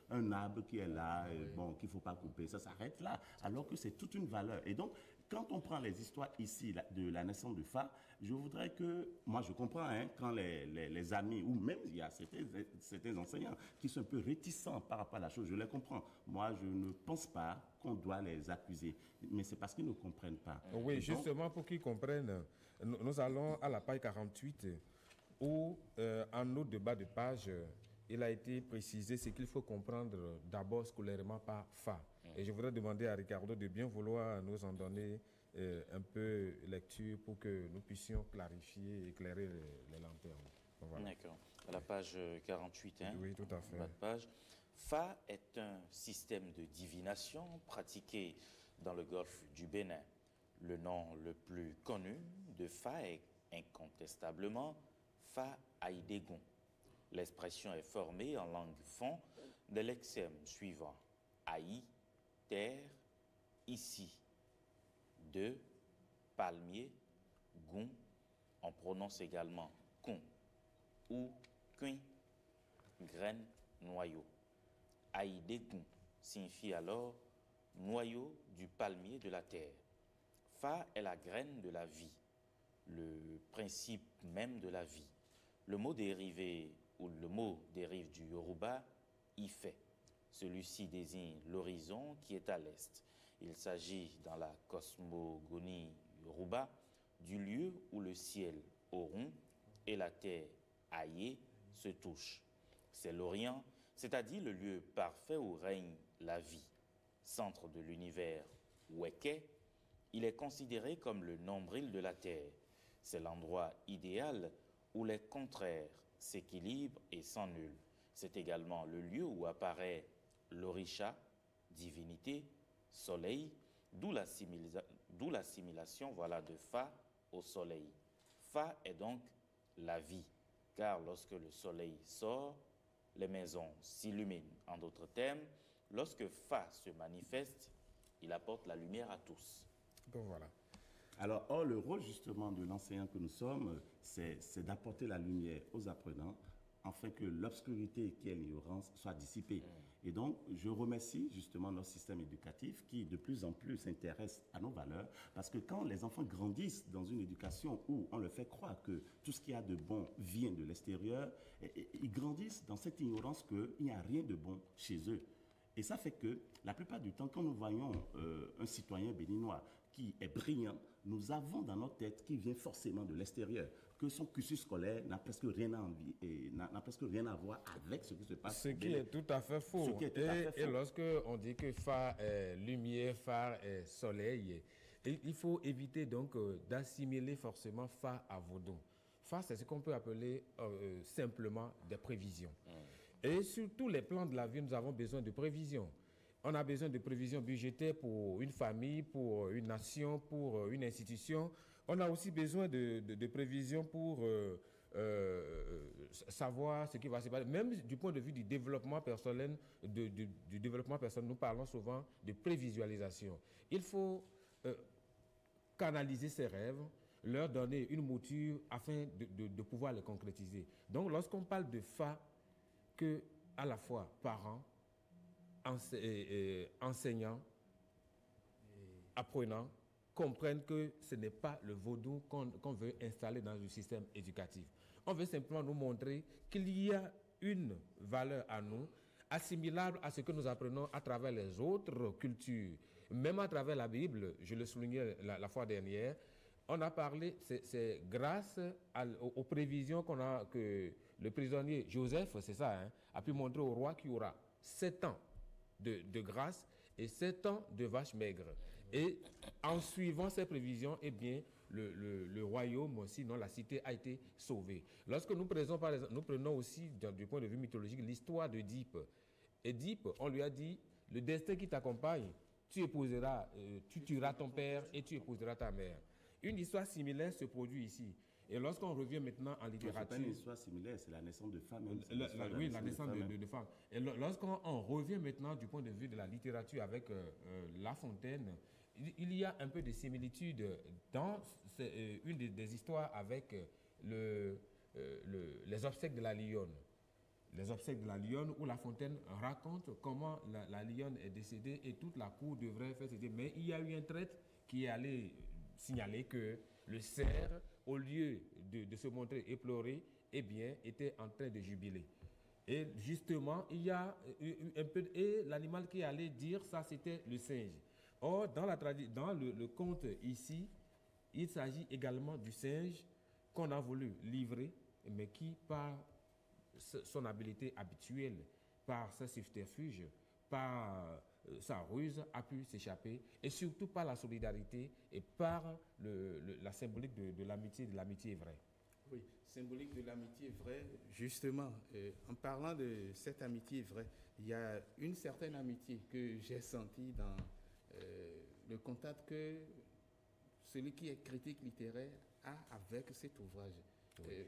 un arbre qui est là, bon, qu'il ne faut pas couper. Ça s'arrête là, alors que c'est toute une valeur. Et donc, quand on prend les histoires ici de la naissance de Fa, je voudrais que, moi je comprends, quand les amis, ou même il y a certains enseignants qui sont un peu réticents par rapport à la chose, je les comprends. Moi, je ne pense pas qu'on doit les accuser, mais c'est parce qu'ils ne comprennent pas. Oui, et justement, donc, pour qu'ils comprennent, nous allons à la page 48, où, en autre de bas de page, il a été précisé ce qu'il faut comprendre d'abord scolairement par Fa. Et je voudrais demander à Ricardo de bien vouloir nous en donner un peu lecture pour que nous puissions clarifier et éclairer les lanternes. Voilà. D'accord. À la page 48, oui, tout à fait. Page. Fa est un système de divination pratiqué dans le golfe du Bénin. Le nom le plus connu de Fa est incontestablement Fa Aïdégon. L'expression est formée en langue fon de lexème suivant: Aï, terre, ici. De, palmier, gon, on prononce également con, ou quin, graine, noyau. Aïdégon signifie alors noyau du palmier de la terre. Fa est la graine de la vie, le principe même de la vie. Le mot dérive du Yoruba Ife. Celui-ci désigne l'horizon qui est à l'est. Il s'agit, dans la cosmogonie Yoruba, du lieu où le ciel, Orun, et la terre, Aye, se touchent. C'est l'Orient, c'est-à-dire le lieu parfait où règne la vie. Centre de l'univers, Weke, il est considéré comme le nombril de la terre. C'est l'endroit idéal où les contraires s'équilibrent et s'annulent. C'est également le lieu où apparaît l'orisha, divinité, soleil, d'où l'assimilation voilà, de Fa au soleil. Fa est donc la vie, car lorsque le soleil sort, les maisons s'illuminent. En d'autres termes, lorsque Fa se manifeste, il apporte la lumière à tous. Bon, voilà. Alors, or, le rôle justement de l'enseignant que nous sommes, c'est d'apporter la lumière aux apprenants afin que l'obscurité qui est l'ignorance soit dissipée. Et donc, je remercie justement notre système éducatif qui de plus en plus s'intéresse à nos valeurs, parce que quand les enfants grandissent dans une éducation où on leur fait croire que tout ce qu'il y a de bon vient de l'extérieur, ils grandissent dans cette ignorance qu'il n'y a rien de bon chez eux. Et ça fait que la plupart du temps, quand nous voyons un citoyen béninois qui est brillant, nous avons dans notre tête qu'il vient forcément de l'extérieur, que son cursus scolaire n'a presque rien à voir avec ce qui se passe. Ce qui est tout à fait faux. Et lorsque on dit que phare est lumière, phare est soleil, il faut éviter donc d'assimiler forcément phare à vaudou. Phare, c'est ce qu'on peut appeler simplement des prévisions. Et sur tous les plans de la vie, nous avons besoin de prévisions. On a besoin de prévisions budgétaires pour une famille, pour une nation, pour une institution. On a aussi besoin de prévisions pour savoir ce qui va se passer. Même du point de vue du développement personnel, nous parlons souvent de prévisualisation. Il faut canaliser ces rêves, leur donner une mouture afin de pouvoir les concrétiser. Donc, lorsqu'on parle de FA, que à la fois parents, enseignants, apprenants comprennent que ce n'est pas le vaudou qu'on veut installer dans le système éducatif. On veut simplement nous montrer qu'il y a une valeur à nous, assimilable à ce que nous apprenons à travers les autres cultures. Même à travers la Bible, je le soulignais la fois dernière, on a parlé, c'est grâce aux prévisions que le prisonnier Joseph, c'est ça, hein, a pu montrer au roi qu'il y aura 7 ans de grâce et 7 ans de vaches maigres. Et en suivant ces prévisions, eh bien, le royaume, sinon la cité, a été sauvée. Lorsque nous prenons aussi, du point de vue mythologique, l'histoire d'Œdipe. Édipe, on lui a dit, le destin qui t'accompagne, tu épouseras, tu tueras ton père et tu épouseras ta mère. Une histoire similaire se produit ici. Et lorsqu'on revient maintenant en littérature... C'est pas une histoire similaire, c'est la naissance de femmes. Oui, la naissance de femmes. Et lorsqu'on revient maintenant du point de vue de la littérature avec La Fontaine, il y a un peu de similitude dans une des histoires avec les obsèques de la lionne. Les obsèques de la lionne, où La Fontaine raconte comment la lionne est décédée et toute la cour devrait faire céder. Mais il y a eu un traître qui est allé signaler que le cerf, au lieu de se montrer éploré, eh bien, était en train de jubiler. Et justement, il y a un peu... Et l'animal qui allait dire ça, c'était le singe. Or, dans le conte ici, il s'agit également du singe qu'on a voulu livrer, mais qui, par son habileté habituelle, par sa subterfuge, par sa ruse, a pu s'échapper, et surtout par la solidarité et par la symbolique de l'amitié vraie. Oui, symbolique de l'amitié vraie, justement, en parlant de cette amitié vraie, il y a une certaine amitié que j'ai sentie dans le contact que celui qui est critique littéraire a avec cet ouvrage. Oui.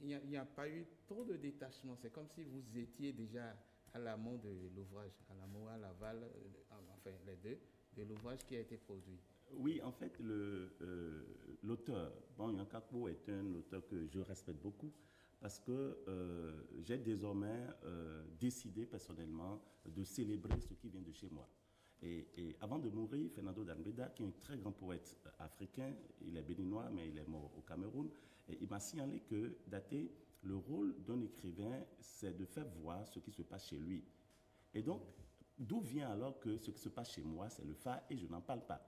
Il n'y a pas eu trop de détachement, c'est comme si vous étiez déjà à l'amont de l'ouvrage, à l'amont, à l'aval, enfin les deux, de l'ouvrage qui a été produit. Oui, en fait, l'auteur, Ban Yankakpo, est un auteur que je respecte beaucoup parce que j'ai désormais décidé personnellement de célébrer ce qui vient de chez moi. Et avant de mourir, Fernando Danbeda, qui est un très grand poète africain, il est béninois, mais il est mort au Cameroun, et il m'a signalé que, daté, le rôle d'un écrivain, c'est de faire voir ce qui se passe chez lui. Et donc, d'où vient alors que ce qui se passe chez moi, c'est le fa et je n'en parle pas.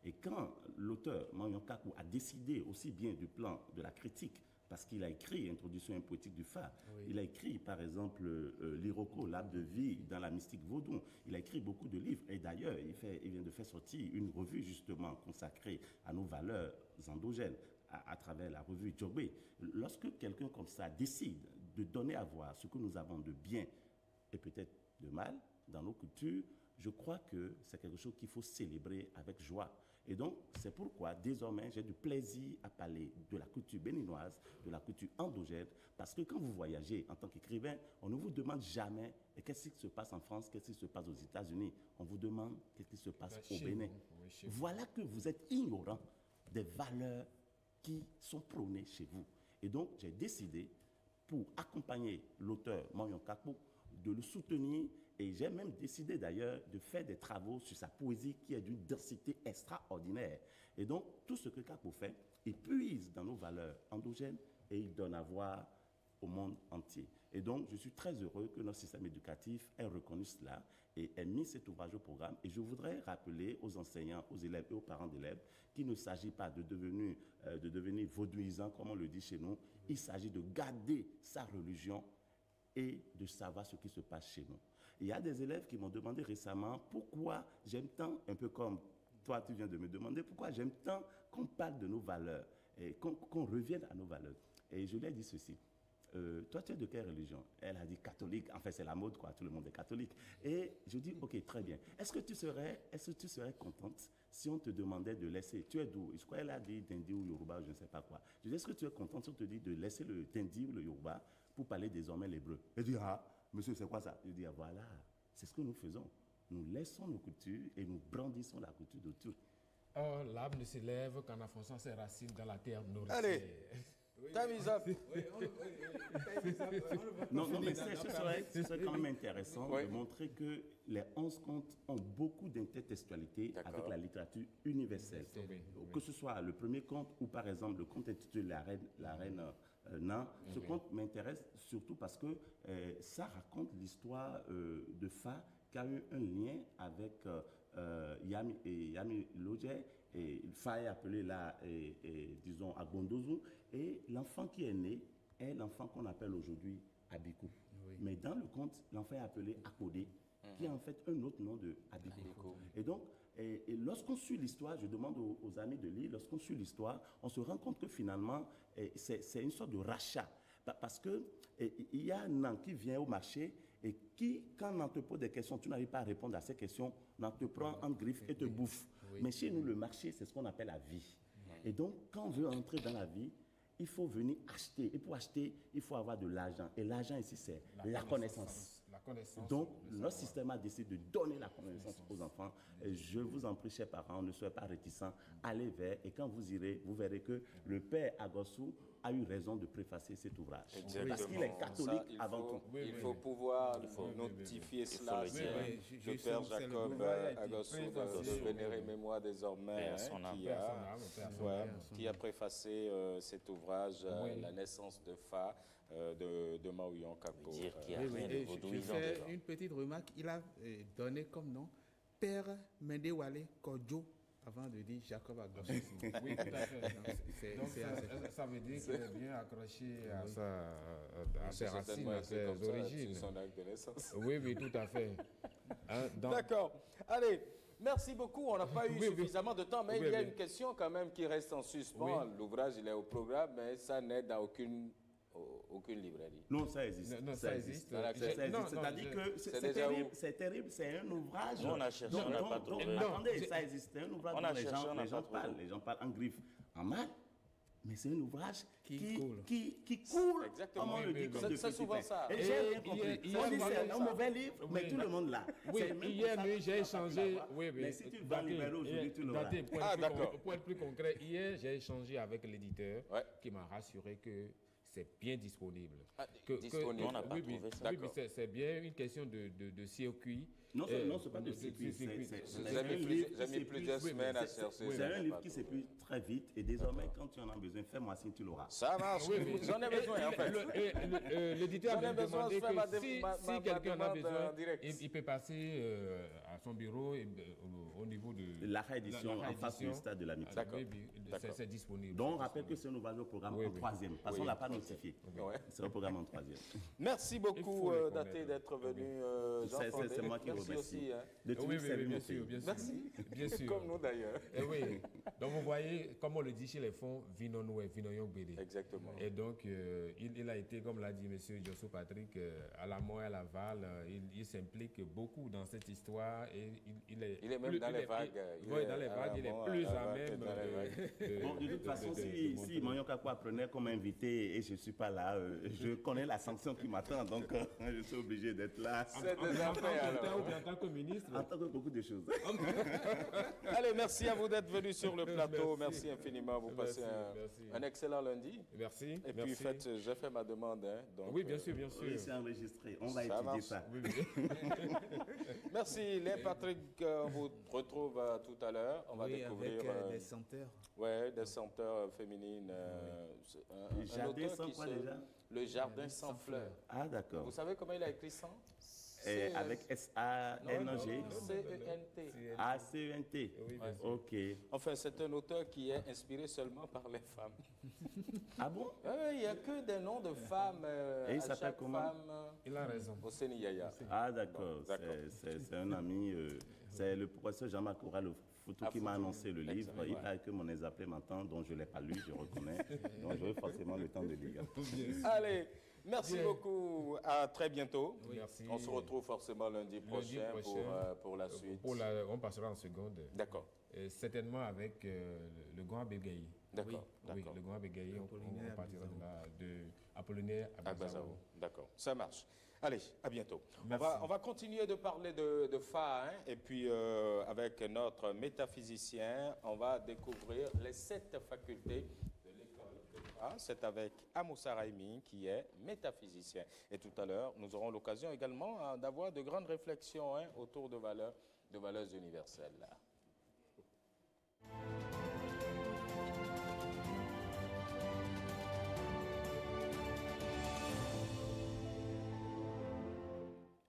Et quand l'auteur, Marion Kakou, a décidé aussi bien du plan de la critique, parce qu'il a écrit Introduction à une poétique du fa, oui. Il a écrit par exemple l'Iroko, l'arbre de vie dans la mystique vaudou, il a écrit beaucoup de livres, et d'ailleurs il vient de faire sortir une revue justement consacrée à nos valeurs endogènes à travers la revue Djobé. Lorsque quelqu'un comme ça décide de donner à voir ce que nous avons de bien et peut-être de mal dans nos cultures, je crois que c'est quelque chose qu'il faut célébrer avec joie. Et donc, c'est pourquoi, désormais, j'ai du plaisir à parler de la culture béninoise, de la culture endogène, parce que quand vous voyagez en tant qu'écrivain, on ne vous demande jamais qu'est-ce qui se passe en France, qu'est-ce qui se passe aux États-Unis. On vous demande qu'est-ce qui se passe au Bénin. Voilà que vous êtes ignorant des valeurs qui sont prônées chez vous. Et donc, j'ai décidé, pour accompagner l'auteur Marion Kakpo, de le soutenir. Et j'ai même décidé d'ailleurs de faire des travaux sur sa poésie qui est d'une densité extraordinaire. Et donc, tout ce que Kakpo fait, il puise dans nos valeurs endogènes et il donne à voir au monde entier. Et donc, je suis très heureux que notre système éducatif ait reconnu cela et ait mis cet ouvrage au programme. Et je voudrais rappeler aux enseignants, aux élèves et aux parents d'élèves qu'il ne s'agit pas de devenir vaudouisant, comme on le dit chez nous. Il s'agit de garder sa religion et de savoir ce qui se passe chez nous. Il y a des élèves qui m'ont demandé récemment pourquoi j'aime tant, un peu comme toi tu viens de me demander, pourquoi j'aime tant qu'on parle de nos valeurs et qu'on revienne à nos valeurs. Et je lui ai dit ceci. Toi, tu es de quelle religion? Elle a dit catholique. Enfin, c'est la mode, quoi. Tout le monde est catholique. Et je dis, ok, très bien. Est-ce que tu serais contente si on te demandait de laisser... Tu es d'où? Je crois qu'elle a dit Dindi ou Yoruba, je ne sais pas quoi. Je dis, est-ce que tu es contente si on te dit de laisser le Dindi ou le Yoruba pour parler désormais l'hébreu? Elle dit, ah, monsieur, c'est quoi ça? Je dis, ah, voilà, c'est ce que nous faisons. Nous laissons nos cultures et nous brandissons la culture d'autrui. Or, l'arbre ne s'élève qu'en enfonçant ses racines dans la terre nourricière. Allez, time is up. Non, mais ce serait quand même intéressant de montrer que les 11 contes ont beaucoup d'intertextualité avec la littérature universelle. Que ce soit le premier conte ou par exemple le conte intitulé La Reine Nan. Ce conte m'intéresse surtout parce que ça raconte l'histoire de Fa qui a eu un lien avec Yami Lodje. Et Fa est appelé là, disons, à Gondozu. Et l'enfant qui est né est l'enfant qu'on appelle aujourd'hui Abikou. Oui. Mais dans le conte, l'enfant est appelé Akodé, qui est en fait un autre nom de Abikou. Et donc, et lorsqu'on suit l'histoire, je demande aux amis de lire, lorsqu'on suit l'histoire, on se rend compte que finalement, c'est une sorte de rachat. Parce qu'il y a un an qui vient au marché et qui, quand on te pose des questions, tu n'arrives pas à répondre à ces questions, on te prend en griffe et te bouffe. Oui. Mais chez nous, le marché, c'est ce qu'on appelle la vie. Et donc, quand on veut entrer dans la vie, il faut venir acheter. Et pour acheter, il faut avoir de l'argent. Et l'argent ici, c'est la connaissance. Donc, notre système a décidé de donner la connaissance aux enfants. Et je vous en prie, chers parents, ne soyez pas réticents. Allez vers. Et quand vous irez, vous verrez que le père Agossou a eu raison de préfacer cet ouvrage. Exactement. Parce qu'il est catholique avant tout. Il faut pouvoir notifier cela. Le père Jacob Agossou, de vénérée mémoire désormais, qui a préfacé cet ouvrage, La naissance de Fa, de Marion Kakpo. Je fais une petite remarque. Il a donné comme nom Père Mendewale Kodjo, avant de dire Jacob Agossou. Oui, tout à fait. Donc, ça veut dire qu'il est bien accroché à ses racines, à ses origines. Son acte de naissance. Oui, tout à fait. D'accord. Allez, merci beaucoup. On n'a pas eu suffisamment de temps, mais il y a une question quand même qui reste en suspens. L'ouvrage, il est au programme, mais ça n'aide à aucune librairie. Non, ça existe. Non, ça existe. C'est-à-dire que c'est terrible, c'est un ouvrage. On a cherché, on n'a pas trouvé. Attendez, ça existe, c'est un ouvrage dont les gens parlent. Les gens parlent en griffe, en mal. Mais c'est un ouvrage qui coule. Exactement. On le dit comme c'est souvent ça. Et j'ai rien compris. On dit c'est un mauvais livre, mais tout le monde l'a. Oui, hier nuit, j'ai échangé. Mais si tu vas libérer aujourd'hui, tu l'auras. Pour être plus concret, hier, j'ai échangé avec l'éditeur qui m'a rassuré que c'est bien disponible. Disponible, on n'a pas trouvé ça. Oui, mais c'est bien une question de circuit. Non, c'est pas de circuit. J'ai mis plusieurs semaines à chercher. C'est un livre qui s'épuise très vite et désormais, quand tu en as besoin, fais-moi signe, tu l'auras. Ça marche. J'en ai besoin, en fait. L'éditeur m'a demandé que si quelqu'un en a besoin, il peut passer à son bureau au niveau de la réédition en face du stade de l'amitié. C'est disponible. Donc, on rappelle que c'est un ouvrage au programme en troisième, parce qu'on ne l'a pas notifié. C'est un programme en troisième. Merci beaucoup, Daté, d'être venu. C'est moi qui remercie. aussi, hein. De Oui, tous ces bien mots. sûr, bien sûr. Merci. Bien sûr. Comme nous d'ailleurs. Et oui. Donc vous voyez, comme on le dit chez les fonds, Vinonou et Vinoyong Bédé. Exactement. Et donc, il a été, comme l'a dit M. Josso Patrick, à la Mort et à Laval, il s'implique beaucoup dans cette histoire. Et il est même dans les vagues. Oui, dans les vagues, il est plus à même. Bon, de toute façon, si Mayon Kakwa prenait comme invité et je ne suis pas là, je connais la sanction qui m'attend, donc je suis obligé d'être là. C'est des affaires alors. En tant que ministre. En tant que beaucoup de choses. Allez, merci à vous d'être venus sur le plateau. Merci infiniment. Vous passez un excellent lundi. Merci. Et puis, j'ai fait ma demande. Hein, donc, oui, bien sûr, bien sûr. Oui, c'est enregistré. On va étudier ça. Oui, oui. Merci, Léa Patrick. On vous retrouve tout à l'heure. On va découvrir avec des senteurs. Oui, des senteurs féminines. Le jardin sans quoi déjà? Le jardin sans fleurs. Ah, d'accord. Vous savez comment il a écrit ça? Avec S-A-N-G. C-E-N-T. Ah, C-E-N-T. Oui, ok. Enfin, c'est un auteur qui est inspiré seulement par les femmes. Ah bon? Il n'y a que des noms de femmes. Et il s'appelle comment? Il a raison. Hosseini Yaya. Ah, d'accord. C'est un ami. C'est le professeur Jean-Marc Foutou qui m'a annoncé le livre. Il paraît que mon examen m'attend, donc je ne l'ai pas lu, je reconnais. Donc j'aurai forcément le temps de lire. Allez, merci beaucoup. À très bientôt. Oui. Merci. On se retrouve forcément lundi prochain. Pour la suite. On passera en seconde. D'accord. Certainement avec le grand Bégaï. D'accord. Oui, le grand Bégaï, on partira de là, de Apollinaire à Bazao. D'accord, ça marche. Allez, à bientôt. Merci. On va continuer de parler de Fa, hein, et puis avec notre métaphysicien, on va découvrir les 7 facultés de l'école de Fa. C'est avec Amoussa Raimi qui est métaphysicien. Et tout à l'heure, nous aurons l'occasion également d'avoir de grandes réflexions autour de valeurs universelles.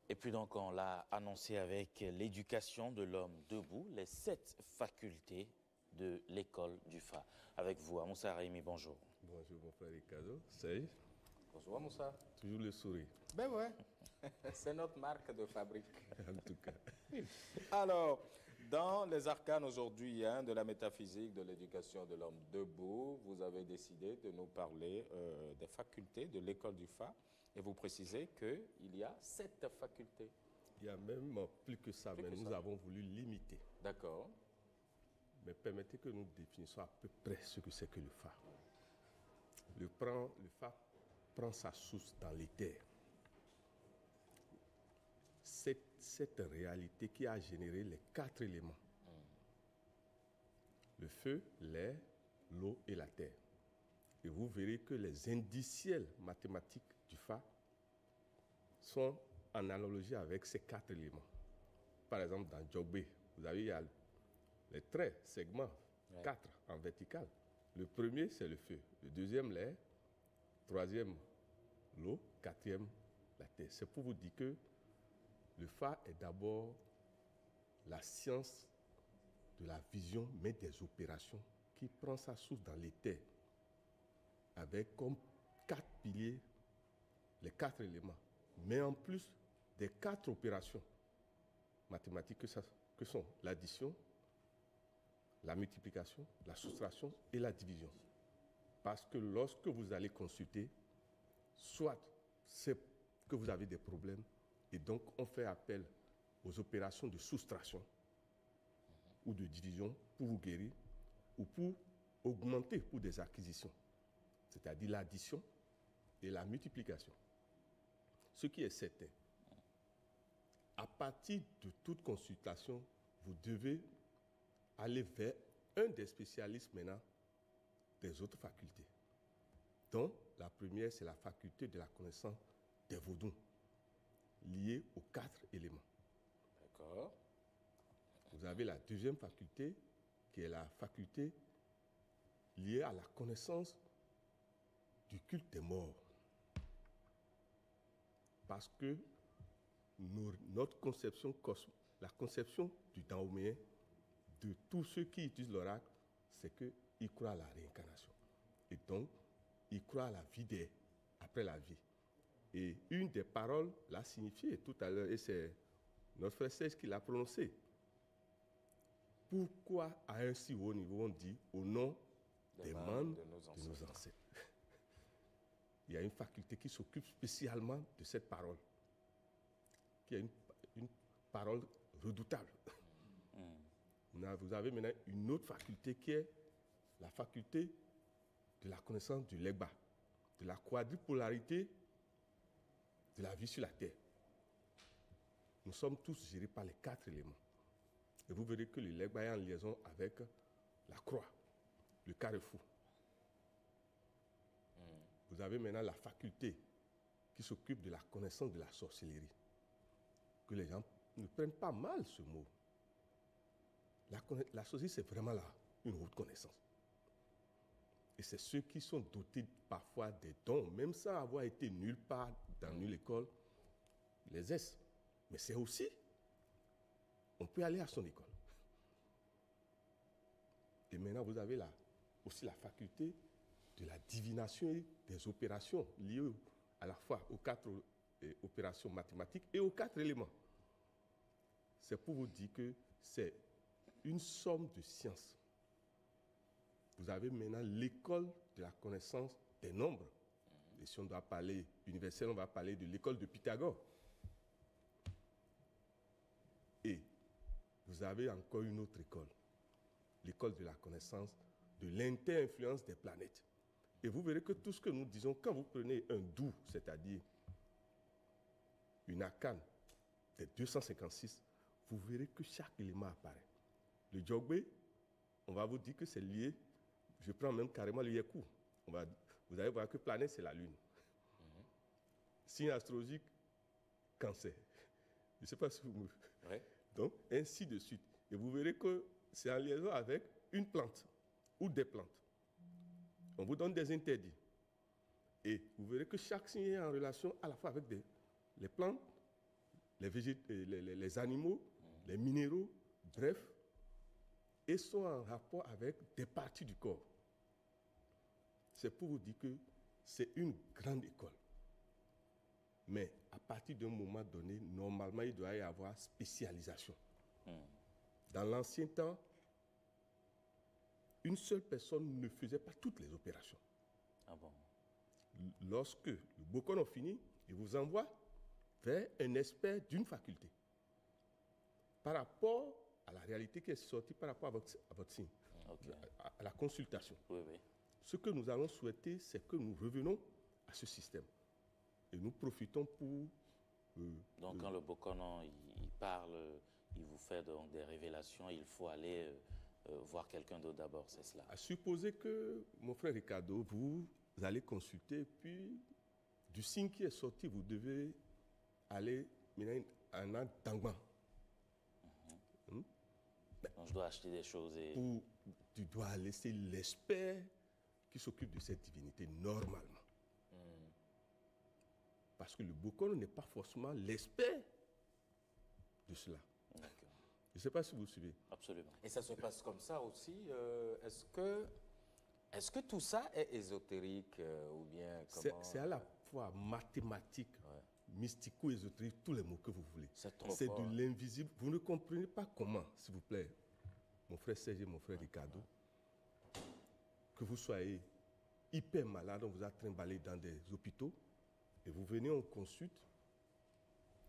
Et puis donc, on l'a annoncé avec l'éducation de l'homme debout, les 7 facultés de l'école du Fa. Avec vous, Amoussa Raimi, bonjour. Bonjour, mon frère Ricardo. Salut. Bonjour, Amoussa. Toujours le sourire. Ben ouais, c'est notre marque de fabrique. En tout cas. Alors, dans les arcanes aujourd'hui de la métaphysique de l'éducation de l'homme debout, vous avez décidé de nous parler des facultés de l'école du Fa. Et vous précisez qu'il y a 7 facultés. Il y a même plus que ça, mais nous avons voulu limiter. D'accord. Mais permettez que nous définissions à peu près ce que c'est que le Fa. Le Fa prend sa source dans l'éther. Cette réalité qui a généré les 4 éléments. Le feu, l'air, l'eau et la terre. Et vous verrez que les indiciels mathématiques du Fa sont en analogie avec ces 4 éléments. Par exemple, dans Djogbe, vous avez les traits, segments, 4 en vertical. Le premier, c'est le feu. Le deuxième, l'air. Troisième, l'eau. Quatrième, la terre. C'est pour vous dire que le Fa est d'abord la science de la vision, mais des opérations, qui prend sa source dans l'éther, avec comme 4 piliers les 4 éléments, mais en plus des 4 opérations mathématiques que sont l'addition, la multiplication, la soustraction et la division. Parce que lorsque vous allez consulter, soit c'est que vous avez des problèmes, et donc on fait appel aux opérations de soustraction ou de division pour vous guérir, ou pour augmenter pour des acquisitions, c'est-à-dire l'addition et la multiplication. Ce qui est certain, à partir de toute consultation, vous devez aller vers un des spécialistes maintenant des autres facultés. Donc, la première, c'est la faculté de la connaissance des vaudous, liée aux 4 éléments. D'accord. Vous avez la deuxième faculté, qui est la faculté liée à la connaissance du culte des morts. Parce que notre conception, la conception du Daoméen, de tous ceux qui utilisent l'oracle, c'est qu'ils croient à la réincarnation. Et donc, ils croient à la vie après la vie. Et une des paroles l'a signifié tout à l'heure, et c'est notre frère Serge qui l'a prononcé. Pourquoi à un si haut niveau on dit au nom des membres de nos ancêtres? Il y a une faculté qui s'occupe spécialement de cette parole, qui est une parole redoutable. Vous avez maintenant une autre faculté qui est la faculté de la connaissance du Legba, de la quadripolarité de la vie sur la terre. Nous sommes tous gérés par les 4 éléments. Et vous verrez que le Legba est en liaison avec la croix, le carrefour. Vous avez maintenant la faculté qui s'occupe de la connaissance de la sorcellerie. Que les gens ne prennent pas mal ce mot. La sorcellerie, c'est vraiment là une haute connaissance. Et c'est ceux qui sont dotés parfois des dons, même sans avoir été nulle part dans nulle école, les S. Mais c'est aussi, on peut aller à son école. Et maintenant, vous avez aussi la faculté de la divination et des opérations liées à la fois aux 4 opérations mathématiques et aux 4 éléments. C'est pour vous dire que c'est une somme de sciences. Vous avez maintenant l'école de la connaissance des nombres. Et si on doit parler universel, on va parler de l'école de Pythagore. Et vous avez encore une autre école, l'école de la connaissance de l'inter-influence des planètes. Et vous verrez que tout ce que nous disons, quand vous prenez un doux, c'est-à-dire une arcane des 256, vous verrez que chaque élément apparaît. Le Djogbe, on va vous dire que c'est lié, je prends même carrément le Yeku. Vous allez voir que planète, c'est la Lune. Signe astrologique, Cancer. Je ne sais pas si vous... Ouais. Donc, ainsi de suite. Et vous verrez que c'est en liaison avec une plante ou des plantes. On vous donne des interdits. Et vous verrez que chaque signe est en relation à la fois avec les plantes, les animaux, les minéraux, bref, et sont en rapport avec des parties du corps. C'est pour vous dire que c'est une grande école. Mais à partir d'un moment donné, normalement, il doit y avoir spécialisation. Dans l'ancien temps, une seule personne ne faisait pas toutes les opérations. Ah bon? Lorsque le Bokon a fini, il vous envoie vers un expert d'une faculté. Par rapport à la réalité qui est sortie, par rapport à votre signe, à la consultation. Oui, oui. Ce que nous allons souhaiter, c'est que nous revenons à ce système. Et nous profitons pour... donc quand le Bokonon, il parle, il vous fait donc des révélations, il faut aller voir quelqu'un d'autre d'abord, c'est cela? À supposer que, mon frère Ricardo, vous allez consulter, puis du signe qui est sorti, vous devez aller en Tangban. Donc je dois acheter des choses et... Tu dois laisser l'expert qui s'occupe de cette divinité normalement. Parce que le Bokon n'est pas forcément l'expert de cela. Je ne sais pas si vous suivez. Absolument. Et ça se passe comme ça aussi. Est-ce que tout ça est ésotérique ou bien comment... C'est à la fois mathématique, mystico-ésotérique, tous les mots que vous voulez. C'est de l'invisible. Vous ne comprenez pas comment, s'il vous plaît, mon frère Serge et mon frère Ricardo, que vous soyez hyper malade, on vous a trimballé dans des hôpitaux, et vous venez, on consulte,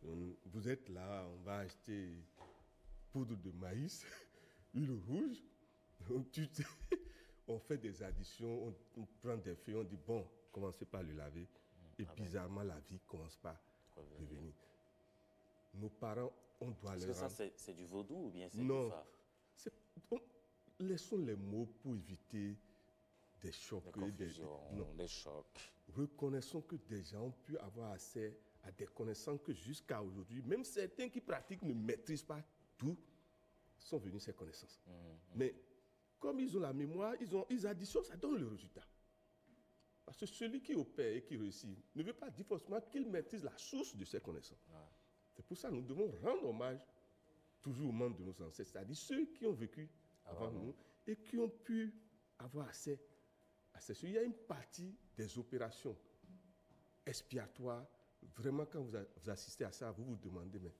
vous êtes là, on va acheter poudre de maïs, huile rouge, on fait des additions, on prend des feuilles, on dit bon, commencez par le laver, et bizarrement la vie commence par revenir. Nos parents, on doit les rendre... Est-ce que ça c'est du vaudou ou bien c'est du fa? Laissons les mots pour éviter des chocs. Des chocs. Reconnaissons que des gens ont pu avoir accès à des connaissances que jusqu'à aujourd'hui, même certains qui pratiquent ne maîtrisent pas tout, sont venus ces connaissances. Mais comme ils ont la mémoire, ils additionnent, ça donne le résultat. Parce que celui qui opère et qui réussit ne veut pas dire forcément qu'il maîtrise la source de ces connaissances. C'est pour ça que nous devons rendre hommage toujours aux membres de nos ancêtres, c'est-à-dire ceux qui ont vécu avant nous et qui ont pu avoir accès à ces choses. Il y a une partie des opérations expiatoires. Vraiment, quand vous assistez à ça, vous vous demandez, mais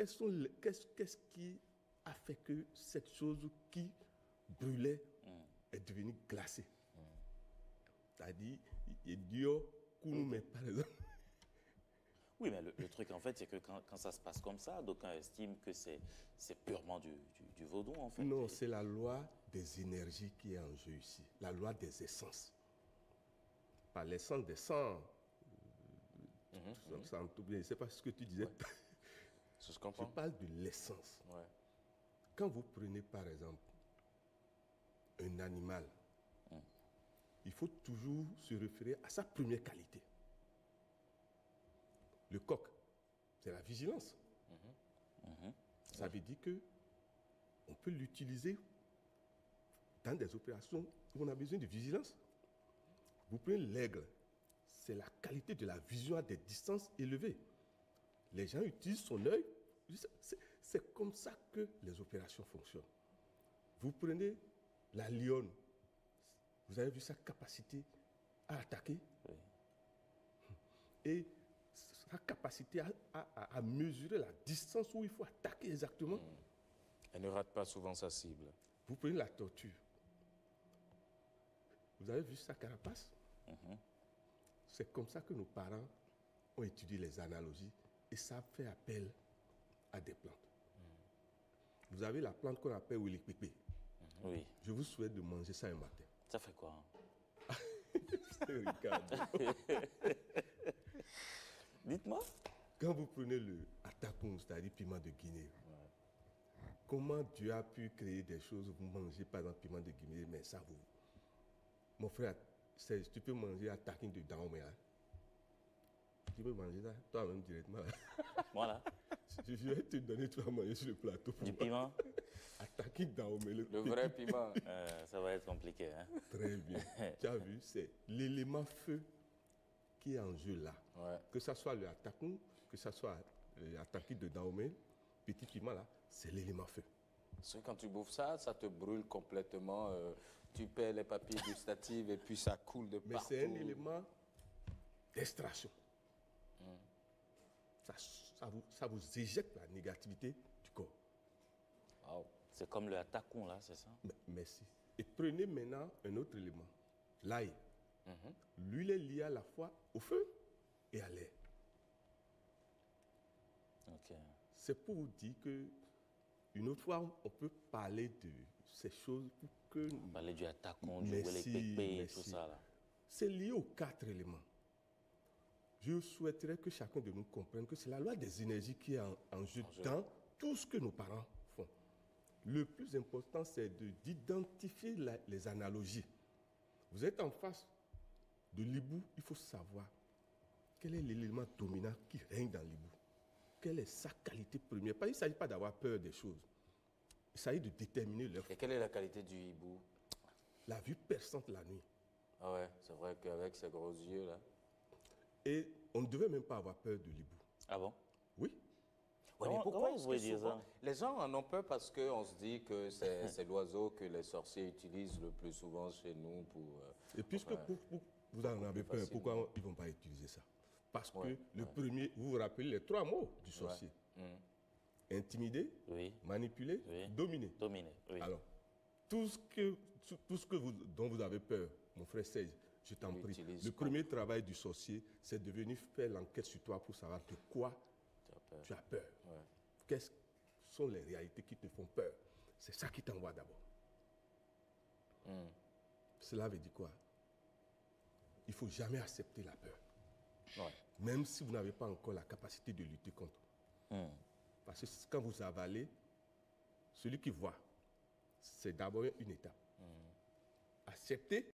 qu'est-ce qui a fait que cette chose qui brûlait est devenue glacée? C'est-à-dire, Dieu, par exemple. Oui, mais le truc, en fait, c'est que quand ça se passe comme ça, d'aucuns estiment que c'est purement du vaudou, en fait. Non, c'est la loi des énergies qui est en jeu ici. La loi des essences. Pas l'essence des sangs. Ça en tout bien. Je ne sais pas ce que tu disais. Ouais. Je parle de l'essence. Ouais. Quand vous prenez, par exemple, un animal, il faut toujours se référer à sa première qualité. Le coq, c'est la vigilance. Ça veut dire qu'on peut l'utiliser dans des opérations où on a besoin de vigilance. Vous prenez l'aigle, c'est la qualité de la vision à des distances élevées. Les gens utilisent son œil. C'est comme ça que les opérations fonctionnent. Vous prenez la lionne, vous avez vu sa capacité à attaquer. Oui. Et sa capacité à mesurer la distance où il faut attaquer exactement. Elle ne rate pas souvent sa cible. Vous prenez la tortue. Vous avez vu sa carapace? C'est comme ça que nos parents ont étudié les analogies et ça fait appel à des plantes. Vous avez la plante qu'on appelle Wilikpikpi. Oui. Je vous souhaite de manger ça un matin. Ça fait quoi? C'est Ricardo. Dites-moi. Quand vous prenez le atakung, c'est-à-dire piment de Guinée, comment Dieu a pu créer des choses, vous mangez par exemple piment de Guinée, mais ça vous... Mon frère, tu peux manger atakung de Dahomey. Tu peux manger ça toi-même directement. Voilà. Je vais te donner, tu vas manger sur le plateau. Du piment? Atakung Dahomey. Le vrai piment. Ça va être compliqué. Hein? Très bien. Tu as vu, c'est l'élément feu qui est en jeu là. Ouais. Que ce soit le atakung, que ce soit l'atakung de Dahomey, petit piment là, c'est l'élément feu. Parce que quand tu bouffes ça, ça te brûle complètement. Tu perds les papilles gustatives et puis ça coule de partout. Mais c'est un élément d'extraction. Ça vous éjecte la négativité du corps. Wow. C'est comme le atakung là, c'est ça? Merci. Et prenez maintenant un autre élément, l'ail. L'huile est liée à la fois au feu et à l'air. Okay. C'est pour vous dire que une autre fois, on peut parler de ces choses pour que... Parler du atakung, du Wilikpikpi et tout ça là. C'est lié aux 4 éléments. Je souhaiterais que chacun de nous comprenne que c'est la loi des énergies qui est en jeu dans tout ce que nos parents font. Le plus important, c'est d'identifier les analogies. Vous êtes en face de l'hibou, il faut savoir quel est l'élément dominant qui règne dans l'hibou. Quelle est sa qualité première? Il ne s'agit pas d'avoir peur des choses. Il s'agit de déterminer leur... Et quelle est la qualité du hibou? La vue perçante la nuit. Ah ouais, c'est vrai qu'avec ses gros yeux là... Et on ne devait même pas avoir peur de l'hibou. Ah bon? Oui. Ouais, mais pourquoi est-ce que souvent, les gens en ont peur parce qu'on se dit que c'est l'oiseau que les sorciers utilisent le plus souvent chez nous pour... Et puisque vous en avez peur, pourquoi ils ne vont pas utiliser ça? Parce que le premier, vous vous rappelez les 3 mots du sorcier. Intimider, manipuler, dominer. Dominer, oui. Alors, tout ce dont vous avez peur, mon frère Serge, je t'en prie. Le premier travail du sorcier, c'est de venir faire l'enquête sur toi pour savoir de quoi tu as peur. Ouais. Quelles sont les réalités qui te font peur? C'est ça qui t'envoie d'abord. Cela veut dire quoi? Il ne faut jamais accepter la peur. Ouais. Même si vous n'avez pas encore la capacité de lutter contre. Parce que quand vous avalez, celui qui voit, c'est d'abord une étape. Accepter